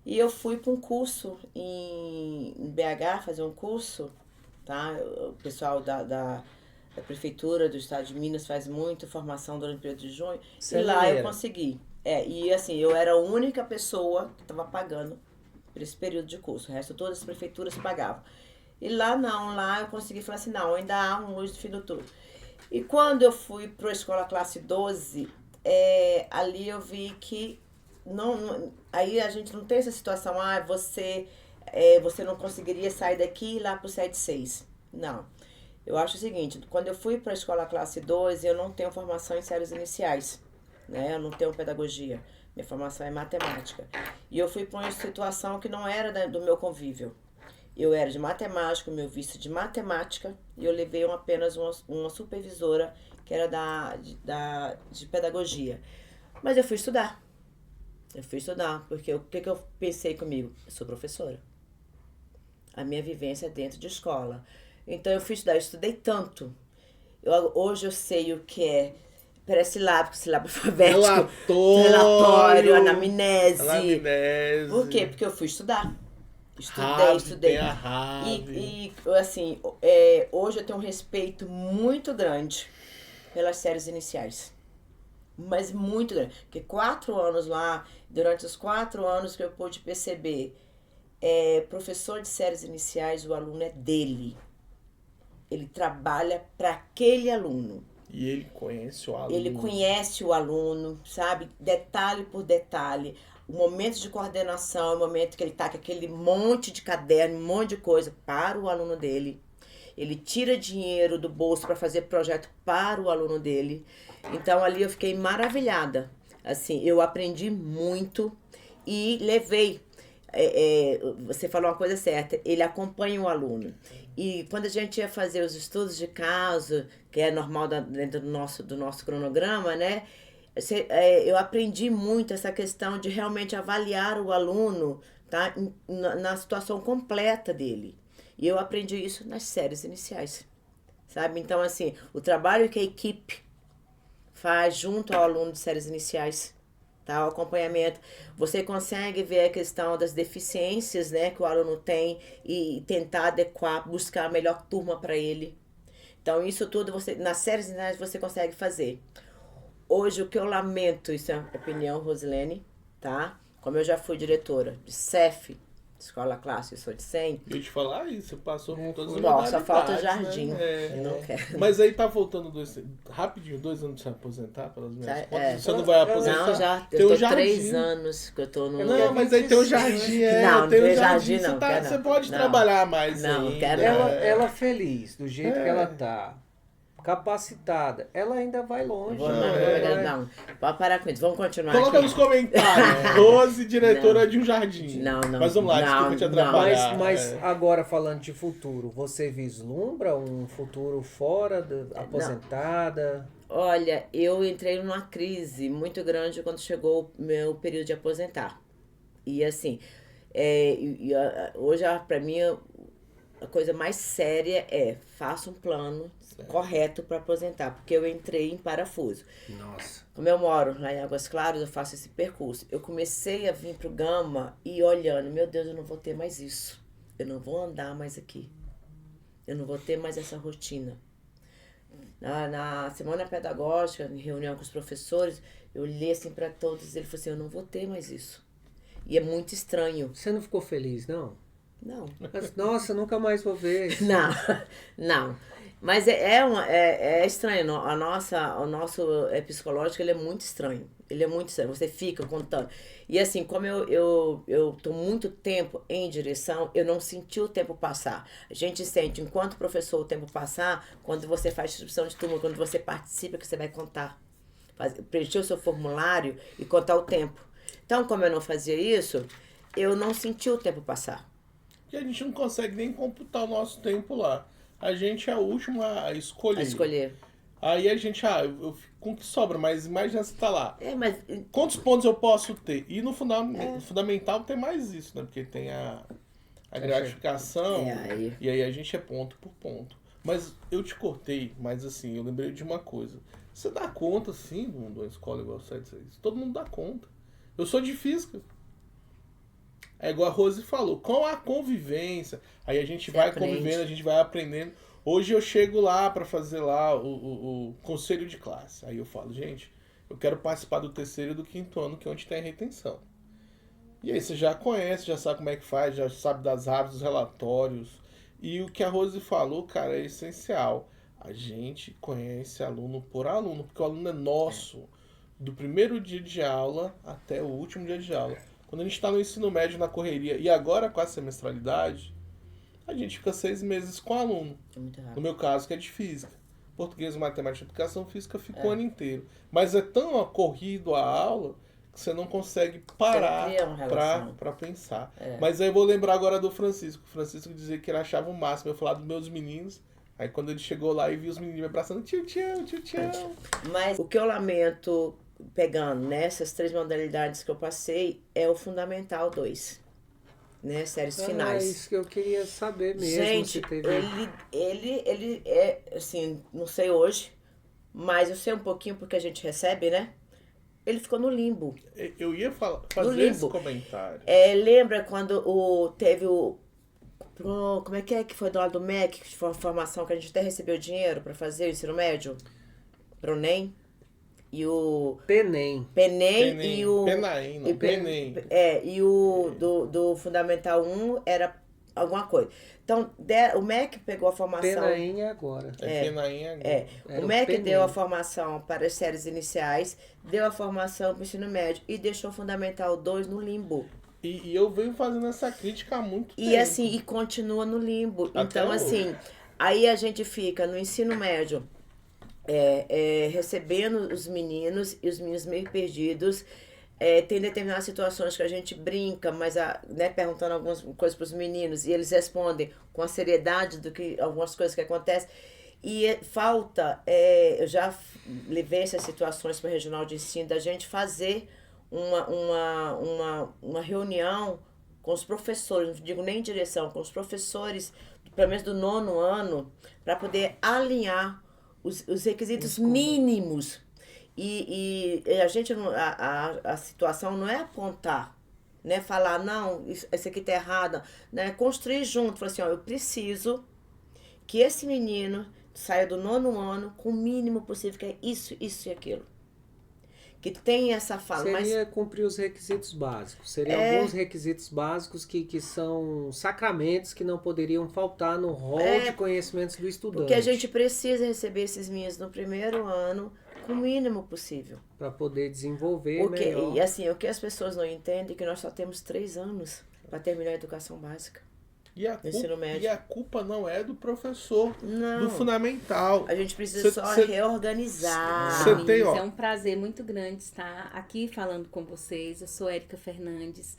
E eu fui para um curso em BH, fazer um curso, tá? O pessoal da Prefeitura do Estado de Minas faz muito formação durante o período de junho. E lá eu consegui. E assim, eu era a única pessoa que estava pagando por esse período de curso. O resto, todas as prefeituras pagavam. E lá não, lá eu consegui falar assim, não, ainda há um luz do fim do túnel. E quando eu fui para a escola classe 12, ali eu vi que aí a gente não tem essa situação, você não conseguiria sair daqui e ir lá para o 7-6. Não. Eu acho o seguinte, quando eu fui para a escola classe 12, eu não tenho formação em séries iniciais, né? Eu não tenho pedagogia. Minha formação é matemática. E eu fui para uma situação que não era do meu convívio. Eu era de matemática, meu vício de matemática, e eu levei apenas uma supervisora que era de pedagogia. Mas eu fui estudar. Porque o que eu pensei comigo? Eu sou professora. A minha vivência é dentro de escola. Então eu fui estudar, eu estudei tanto. Hoje eu sei o que é pré-silábico, sílabo alfabético, relatório, anamnese. Por quê? Porque eu fui estudar. Estudei. E assim, hoje eu tenho um respeito muito grande pelas séries iniciais. Mas muito grande. Porque 4 anos lá, durante os 4 anos que eu pude perceber, professor de séries iniciais, o aluno é dele. Ele trabalha para aquele aluno. E ele conhece o aluno. Ele conhece o aluno, sabe? Detalhe por detalhe. O momento de coordenação é o momento que ele tá com aquele monte de caderno, um monte de coisa para o aluno dele. Ele tira dinheiro do bolso para fazer projeto para o aluno dele. Então ali eu fiquei maravilhada. Assim, eu aprendi muito e levei. Você falou uma coisa certa, ele acompanha o aluno. E quando a gente ia fazer os estudos de caso, que é normal dentro do nosso cronograma, né? Eu aprendi muito essa questão de realmente avaliar o aluno, tá? Na situação completa dele. E eu aprendi isso nas séries iniciais, sabe? Então, assim, o trabalho que a equipe faz junto ao aluno de séries iniciais, tá? O acompanhamento, você consegue ver a questão das deficiências, né, que o aluno tem e tentar adequar, buscar a melhor turma para ele. Então, isso tudo nas séries iniciais você consegue fazer. Hoje, o que eu lamento, isso é uma opinião, Rosilene, tá? Como eu já fui diretora de CEF, escola classe, eu sou de 100. Eu ia te falar isso, você passou por todas as modalidades, só falta o né? jardim. Eu não quero. Mas aí tá voltando rapidinho, 2 anos de se aposentar pelas minhas contas. Você não vai aposentar? Não, já eu tô 3 anos que eu tô no... Não, mas aí tem o jardim, Não tem o jardim, você, não. Você pode trabalhar mais não, ainda. Quero ela feliz, do jeito que ela tá, capacitada, ela ainda vai longe. Não, pode parar com isso, vamos continuar. Coloca aqui nos comentários, Rose, diretora de um jardim. Não. Mas vamos lá, desculpa te atrapalhar. Mas agora falando de futuro, você vislumbra um futuro fora, aposentada? Olha, eu entrei numa crise muito grande quando chegou o meu período de aposentar. E assim, hoje para mim a coisa mais séria faça um plano correto para aposentar, porque eu entrei em parafuso. Nossa. Como eu moro lá em Águas Claras, eu faço esse percurso. Eu comecei a vir pro Gama e olhando, meu Deus, eu não vou ter mais isso. Eu não vou andar mais aqui. Eu não vou ter mais essa rotina. Na semana pedagógica, em reunião com os professores, eu olhei assim para todos e ele falou assim, eu não vou ter mais isso. E é muito estranho. Você não ficou feliz, não? Não. Mas, nossa, nunca mais vou ver. Não. Mas é estranho, o nosso psicológico ele é muito estranho. Ele é muito estranho, você fica contando. E assim, como eu tô muito tempo em direção, eu não senti o tempo passar. A gente sente, enquanto professor, o tempo passar, quando você faz distribuição de turma, quando você participa, que você vai contar. Preencher o seu formulário e contar o tempo. Então, como eu não fazia isso, eu não senti o tempo passar. E a gente não consegue nem computar o nosso tempo lá. A gente é o último a escolher. A escolher. Aí a gente, eu fico com o que sobra, mas imagina você tá lá. Mas... Quantos pontos eu posso ter? E no fundamental tem mais isso, né? Porque tem a gratificação, e aí a gente é ponto por ponto. Mas eu te cortei, mas assim, eu lembrei de uma coisa. Você dá conta, sim, de uma escola igual 7-6? Todo mundo dá conta. Eu sou de física. É igual a Rose falou, com a convivência, aí a gente vai convivendo, a gente vai aprendendo. Hoje eu chego lá para fazer lá o conselho de classe. Aí eu falo, gente, eu quero participar do 3º e do 5º ano, que é onde tem a retenção. E aí você já conhece, já sabe como é que faz, já sabe das aves, dos relatórios. E o que a Rose falou, cara, é essencial. A gente conhece aluno por aluno, porque o aluno é nosso, do primeiro dia de aula até o último dia de aula. Quando a gente está no ensino médio, na correria, e agora com a semestralidade, a gente fica 6 meses com o aluno. No meu caso, que é de física. Português, matemática, educação física, fica o ano inteiro. Mas é tão corrido a aula que você não consegue parar para pensar. Mas aí eu vou lembrar agora do Francisco. O Francisco dizia que ele achava o máximo eu falar dos meus meninos. Aí quando ele chegou lá e viu os meninos me abraçando, tio, tio, tio, tio. Mas o que eu lamento, pegando nessas 3 modalidades que eu passei, é o Fundamental 2. Né, séries finais. É isso que eu queria saber mesmo. Gente, ele é, assim, não sei hoje, mas eu sei um pouquinho porque a gente recebe, né? Ele ficou no limbo. Eu ia fazer esse comentário. Lembra quando teve o... Como é que foi do lado do MEC, que foi uma formação que a gente até recebeu dinheiro para fazer o ensino médio? Pro NEM. E o... PENEM. E o... PENAEM, não. PENEM. E o do Fundamental 1 era alguma coisa. Então, o MEC pegou a formação... PENAEM agora. PENAEM agora. O MEC deu a formação para as séries iniciais, deu a formação para o ensino médio e deixou o Fundamental 2 no limbo. E eu venho fazendo essa crítica há muito tempo. E assim, e continua no limbo. Até então, hoje. assim, aí a gente fica no ensino médio... recebendo os meninos e os meninos meio perdidos. Tem determinadas situações que a gente brinca, mas perguntando algumas coisas para os meninos e eles respondem com a seriedade do que algumas coisas que acontecem. E falta, eu já levei essas situações para o regional de ensino, da gente fazer uma reunião com os professores, não digo nem direção, com os professores, pelo menos do 9º ano, para poder alinhar os requisitos mínimos. E a gente, a situação não é apontar, né? Falar, não, isso aqui tá errado, né? Construir junto, falar assim, eu preciso que esse menino saia do 9º ano com o mínimo possível, que é isso e aquilo. Que tem essa fala. Seria cumprir os requisitos básicos. Seriam alguns requisitos básicos que são sacramentos que não poderiam faltar no rol de conhecimentos do estudante. Porque a gente precisa receber esses meninos no 1º ano com o mínimo possível. Para poder desenvolver melhor. E assim, o que as pessoas não entendem é que nós só temos 3 anos para terminar a educação básica. Ensino médio. E a culpa não é do professor, não. Do fundamental. A gente precisa reorganizar. É um prazer muito grande estar aqui falando com vocês. Eu sou Érica Fernandes,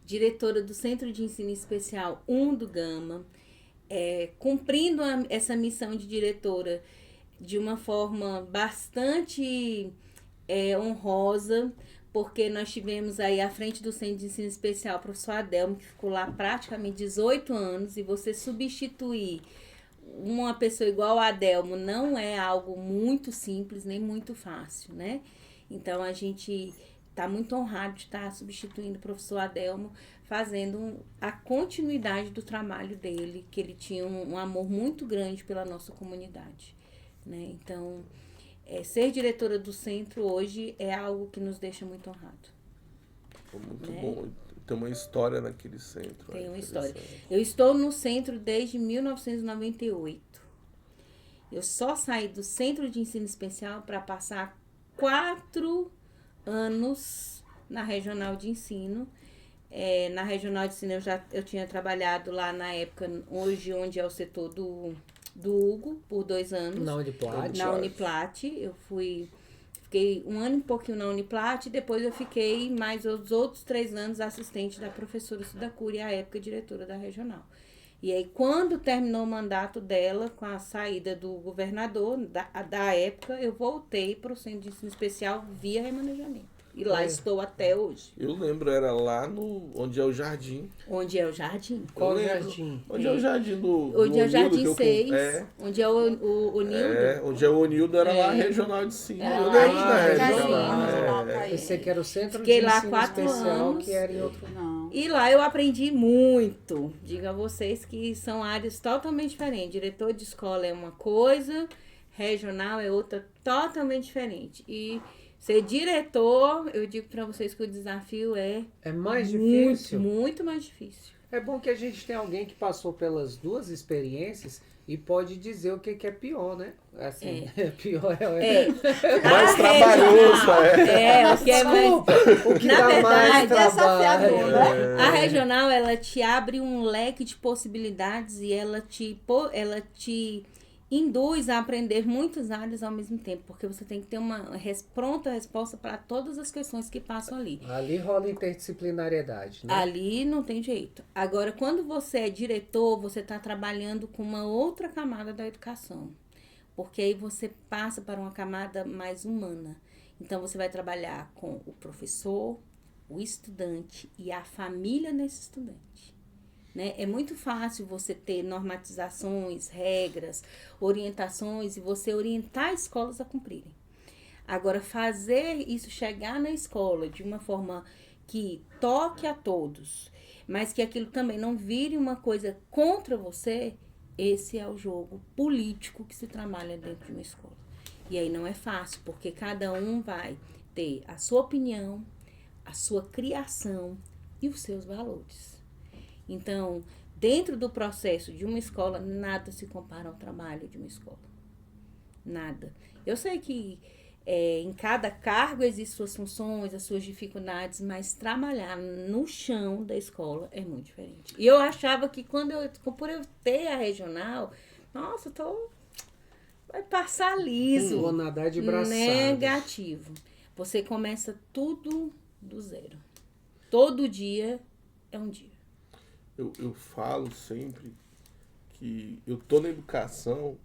diretora do Centro de Ensino Especial 1 do Gama, cumprindo essa missão de diretora de uma forma bastante honrosa, porque nós tivemos aí à frente do Centro de Ensino Especial o professor Adelmo, que ficou lá praticamente 18 anos, e você substituir uma pessoa igual a Adelmo não é algo muito simples, nem muito fácil, né? Então, a gente está muito honrado de estar substituindo o professor Adelmo, fazendo a continuidade do trabalho dele, que ele tinha um amor muito grande pela nossa comunidade, né? Então... ser diretora do centro hoje é algo que nos deixa muito honrado. Muito bom. Tem uma história naquele centro. Tem uma história. Eu estou no centro desde 1998. Eu só saí do Centro de Ensino Especial para passar 4 anos na Regional de Ensino. Na Regional de Ensino eu tinha trabalhado lá na época, hoje onde é o setor do Hugo, por 2 anos. Na Uniplat. Na Uniplat, fiquei 1 ano e pouquinho na Uniplat, e depois eu fiquei mais os outros 3 anos assistente da professora Sudacuri, à época diretora da Regional. E aí, quando terminou o mandato dela, com a saída do governador, da época, eu voltei para o Centro de Ensino Especial via remanejamento. E lá estou até hoje. Eu lembro, era lá onde é o Jardim. Onde é o Jardim? Qual jardim? Onde é o Jardim do Onde é o Jardim Onildo, 6, onde é o Onildo. Onde é o Onildo, era lá Regional de Ensino. Eu lá lembro da Regional. Pensei que era o Centro Fiquei de lá Ensino 4 Especial, anos. que era em outro... Não. E lá eu aprendi muito. Digo a vocês que são áreas totalmente diferentes. Diretor de escola é uma coisa, regional é outra totalmente diferente. E ser diretor, eu digo para vocês que o desafio é mais muito, difícil. muito mais difícil. É bom que a gente tem alguém que passou pelas 2 experiências e pode dizer o que é pior, né? Assim, pior mais trabalhoso, o que é mais... O que Na dá verdade, mais trabalho. A regional, ela te abre um leque de possibilidades e ela te induz a aprender muitas áreas ao mesmo tempo, porque você tem que ter uma pronta resposta para todas as questões que passam ali. Ali rola interdisciplinariedade, né? Ali não tem jeito. Agora, quando você é diretor, você está trabalhando com uma outra camada da educação, porque aí você passa para uma camada mais humana. Então, você vai trabalhar com o professor, o estudante e a família desse estudante. Né? É muito fácil você ter normatizações, regras, orientações e você orientar escolas a cumprirem. Agora, fazer isso chegar na escola de uma forma que toque a todos, mas que aquilo também não vire uma coisa contra você, esse é o jogo político que se trabalha dentro de uma escola. E aí não é fácil, porque cada um vai ter a sua opinião, a sua criação e os seus valores. Então, dentro do processo de uma escola, nada se compara ao trabalho de uma escola. Nada. Eu sei que em cada cargo existem suas funções, as suas dificuldades, mas trabalhar no chão da escola é muito diferente. E eu achava que por eu ter a regional, nossa, vai passar liso. Vou nadar de braçada. Negativo. Você começa tudo do zero. Todo dia é um dia. Eu falo sempre que eu tô na educação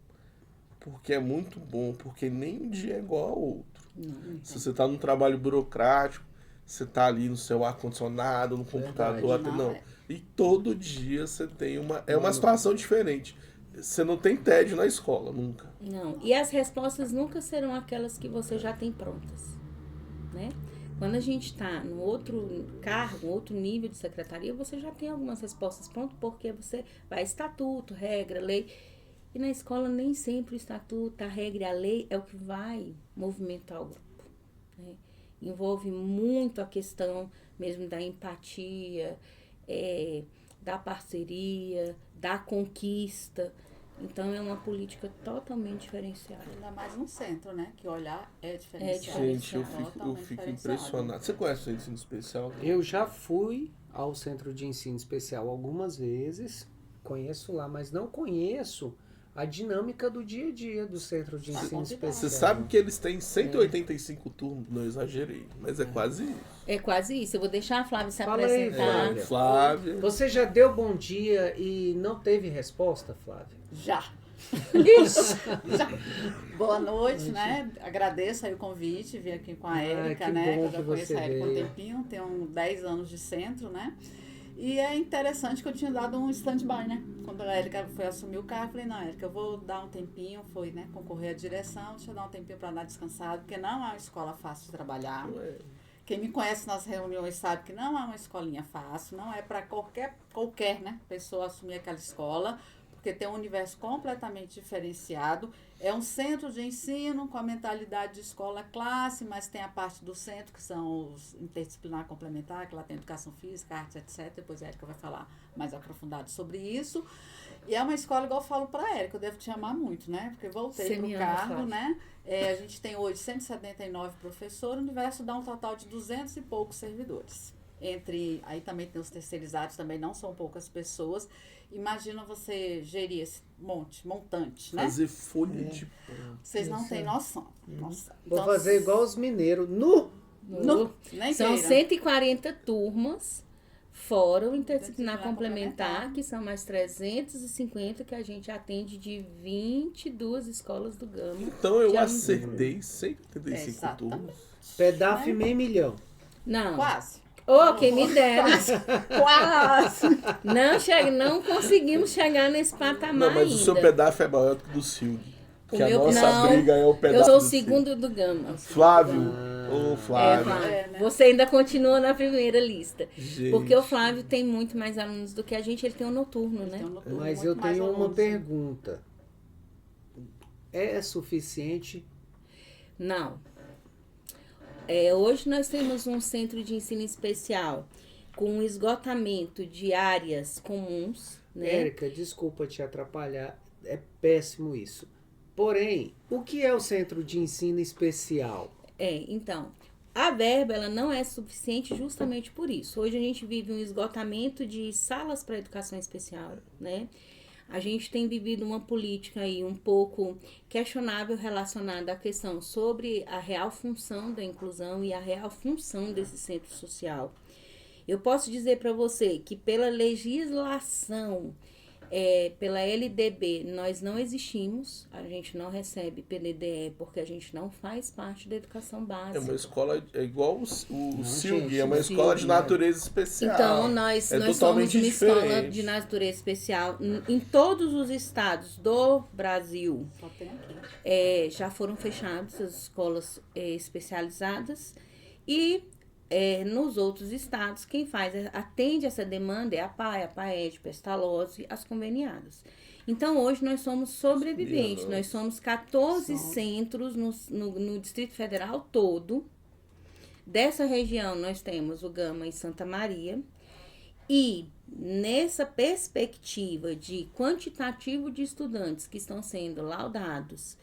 porque é muito bom, porque nem um dia é igual ao outro. Se você tá num trabalho burocrático, você tá ali no seu ar-condicionado, no computador, não. E todo dia você tem uma situação diferente. Você não tem tédio na escola, nunca. Não, e as respostas nunca serão aquelas que você já tem prontas, né? Quando a gente está no outro cargo, outro nível de secretaria, você já tem algumas respostas prontas, porque você vai estatuto, regra, lei. E na escola nem sempre o estatuto, a regra e a lei é o que vai movimentar o grupo, né? Envolve muito a questão mesmo da empatia, da parceria, da conquista. Então, é uma política totalmente diferenciada. Ainda mais no centro, né? Que olhar é diferenciado. Gente, eu fico impressionado. Você conhece o ensino especial? Eu já fui ao Centro de Ensino Especial algumas vezes. Conheço lá, mas não conheço a dinâmica do dia a dia do Centro de Ensino Especial. Você sabe que eles têm 185 turnos, não exagerei, mas é quase isso. É quase isso. Eu vou deixar a Flávia se Fala aí, apresentar. Flávia. Você já deu bom dia e não teve resposta, Flávia? Já. Boa noite, né? Agradeço aí o convite, vim aqui com a Érica, que né? bom Eu já que conheço você a Érica há um veio. tempinho, tenho 10 anos de centro, né? E é interessante que eu tinha dado um stand-by, né? Quando a Érica foi assumir o cargo, eu falei, não, Érica, eu vou dar um tempinho, foi, né, concorrer à direção, deixa eu dar um tempinho para dar descansado, porque não é uma escola fácil de trabalhar. Quem me conhece nas reuniões sabe que não é uma escolinha fácil, não é para qualquer, né, pessoa assumir aquela escola, porque tem um universo completamente diferenciado. É um centro de ensino com a mentalidade de escola-classe, mas tem a parte do centro, que são os interdisciplinar complementar, que lá tem educação física, artes, etc. Depois a Érica vai falar mais aprofundado sobre isso. E é uma escola, igual eu falo para a Érica, eu devo te amar muito, né? Porque eu voltei para o cargo, né? A gente tem hoje 179 professores, o universo dá um total de 200 e poucos servidores. Aí também tem os terceirizados, também não são poucas pessoas. Imagina você gerir esse montante, né? Fazer folha de pão. Vocês não têm noção. Nossa. Vou fazer igual os mineiros. Nu! Nem São queira. 140 turmas, fora o interdisciplinar complementar, que são mais 350 que a gente atende de 22 escolas do Gama. Então eu acertei 185 turmas. Pedaço e meio milhão. Não. Quase. Ô, quem me dera. Quase. Não conseguimos chegar nesse patamar Não, mas ainda. o seu pedaço é maior do que o do Silvio. Porque a meu- nossa não, briga é o pedaço Eu sou o do Silvio. segundo do Gama. Flávio. Ô, É, Flávio. Flávio. Você ainda continua na primeira lista. Gente. Porque o Flávio tem muito mais alunos do que a gente, ele tem um noturno, né? Mas eu tenho uma pergunta. É suficiente? Não. Hoje nós temos um centro de ensino especial com um esgotamento de áreas comuns, né? Érica, desculpa te atrapalhar, é péssimo isso. Porém, o que é o centro de ensino especial? Então, a verba ela não é suficiente justamente por isso. Hoje a gente vive um esgotamento de salas para educação especial, né? A gente tem vivido uma política aí um pouco questionável relacionada à questão sobre a real função da inclusão e a real função desse centro social. Eu posso dizer para você que pela legislação, pela LDB, nós não existimos, a gente não recebe PDDE porque a gente não faz parte da educação básica. É uma escola, é igual o Silvio, gente, é uma o escola de Silvio, natureza especial. Então, nós somos totalmente uma escola diferente. de natureza especial em todos os estados do Brasil. Só tem aqui. Já foram fechadas as escolas especializadas e nos outros estados, quem atende essa demanda é a PAE, a PAED, Pestalozzi, as conveniadas. Então, hoje nós somos sobreviventes, nós somos 14 centros no Distrito Federal todo. Dessa região, nós temos o Gama e Santa Maria. E nessa perspectiva de quantitativo de estudantes que estão sendo laudados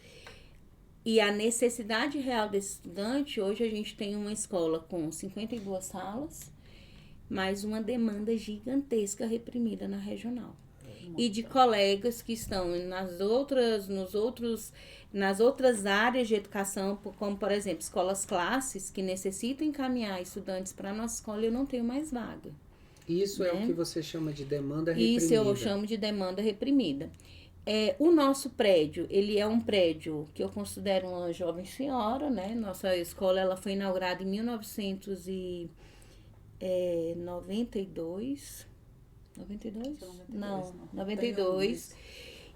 e a necessidade real desse estudante, hoje a gente tem uma escola com 52 salas, mas uma demanda gigantesca reprimida na regional. E de colegas que estão nas outras áreas de educação, como, por exemplo, escolas classes, que necessitam encaminhar estudantes para a nossa escola, eu não tenho mais vaga. Isso é o que você chama de demanda reprimida. Isso eu chamo de demanda reprimida. O nosso prédio, ele é um prédio que eu considero uma jovem senhora, né? Nossa escola ela foi inaugurada em 1992. 92? Não, 92.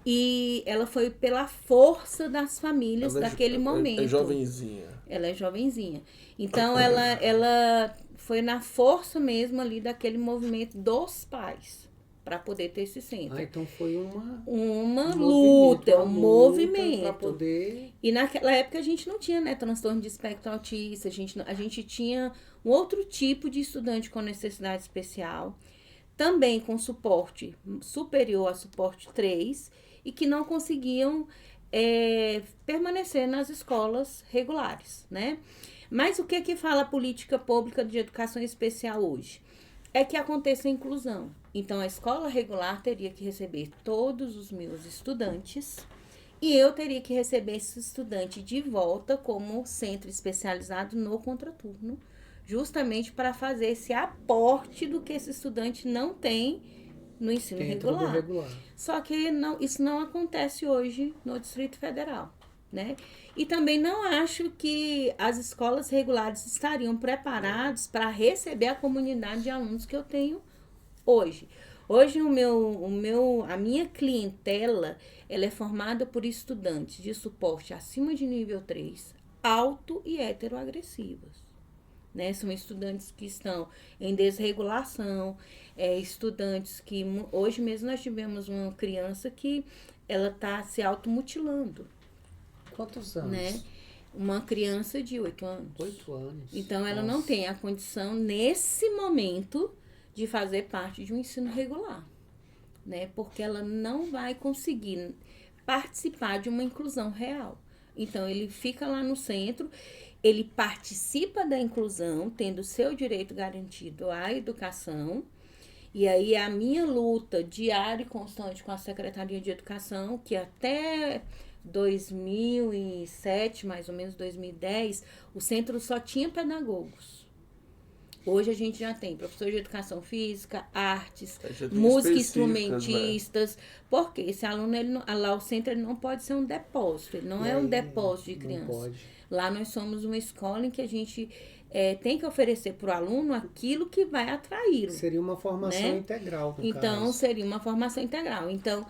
E ela foi pela força das famílias daquele momento. É jovenzinha. Ela é jovenzinha. Então, ela foi na força mesmo ali daquele movimento dos pais para poder ter esse centro. Então foi uma luta, um movimento. Para poder... E naquela época a gente não tinha, né, transtorno de espectro autista, a gente tinha um outro tipo de estudante com necessidade especial, também com suporte superior a suporte 3, e que não conseguiam permanecer nas escolas regulares, né? Mas o que fala a política pública de educação especial hoje? É que aconteça a inclusão. Então, a escola regular teria que receber todos os meus estudantes e eu teria que receber esse estudante de volta como centro especializado no contraturno, justamente para fazer esse aporte do que esse estudante não tem no ensino regular. Só que isso não acontece hoje no Distrito Federal, né? E também não acho que as escolas regulares estariam preparadas para receber a comunidade de alunos que eu tenho hoje. Hoje a minha clientela ela é formada por estudantes de suporte acima de nível 3, alto e heteroagressivos. né? São estudantes que estão em desregulação, estudantes que... Hoje mesmo nós tivemos uma criança que ela está se automutilando, Quantos anos? né? Uma criança de 8 anos. 8 anos. Então, ela não Nossa. tem a condição, nesse momento, de fazer parte de um ensino regular, né? Porque ela não vai conseguir participar de uma inclusão real. Então, ele fica lá no centro, ele participa da inclusão, tendo seu direito garantido à educação. E aí, a minha luta diária e constante com a Secretaria de Educação, que até 2007, mais ou menos 2010, o centro só tinha pedagogos. Hoje a gente já tem professor de educação física, artes, Já tem música, específicas, instrumentistas, porque esse aluno, lá o centro ele não pode ser um depósito, ele não é um depósito de criança. Não pode. Lá nós somos uma escola em que a gente tem que oferecer para o aluno aquilo que vai atraí-lo. Seria uma formação né? integral, no Então, caso. seria uma formação integral. Então,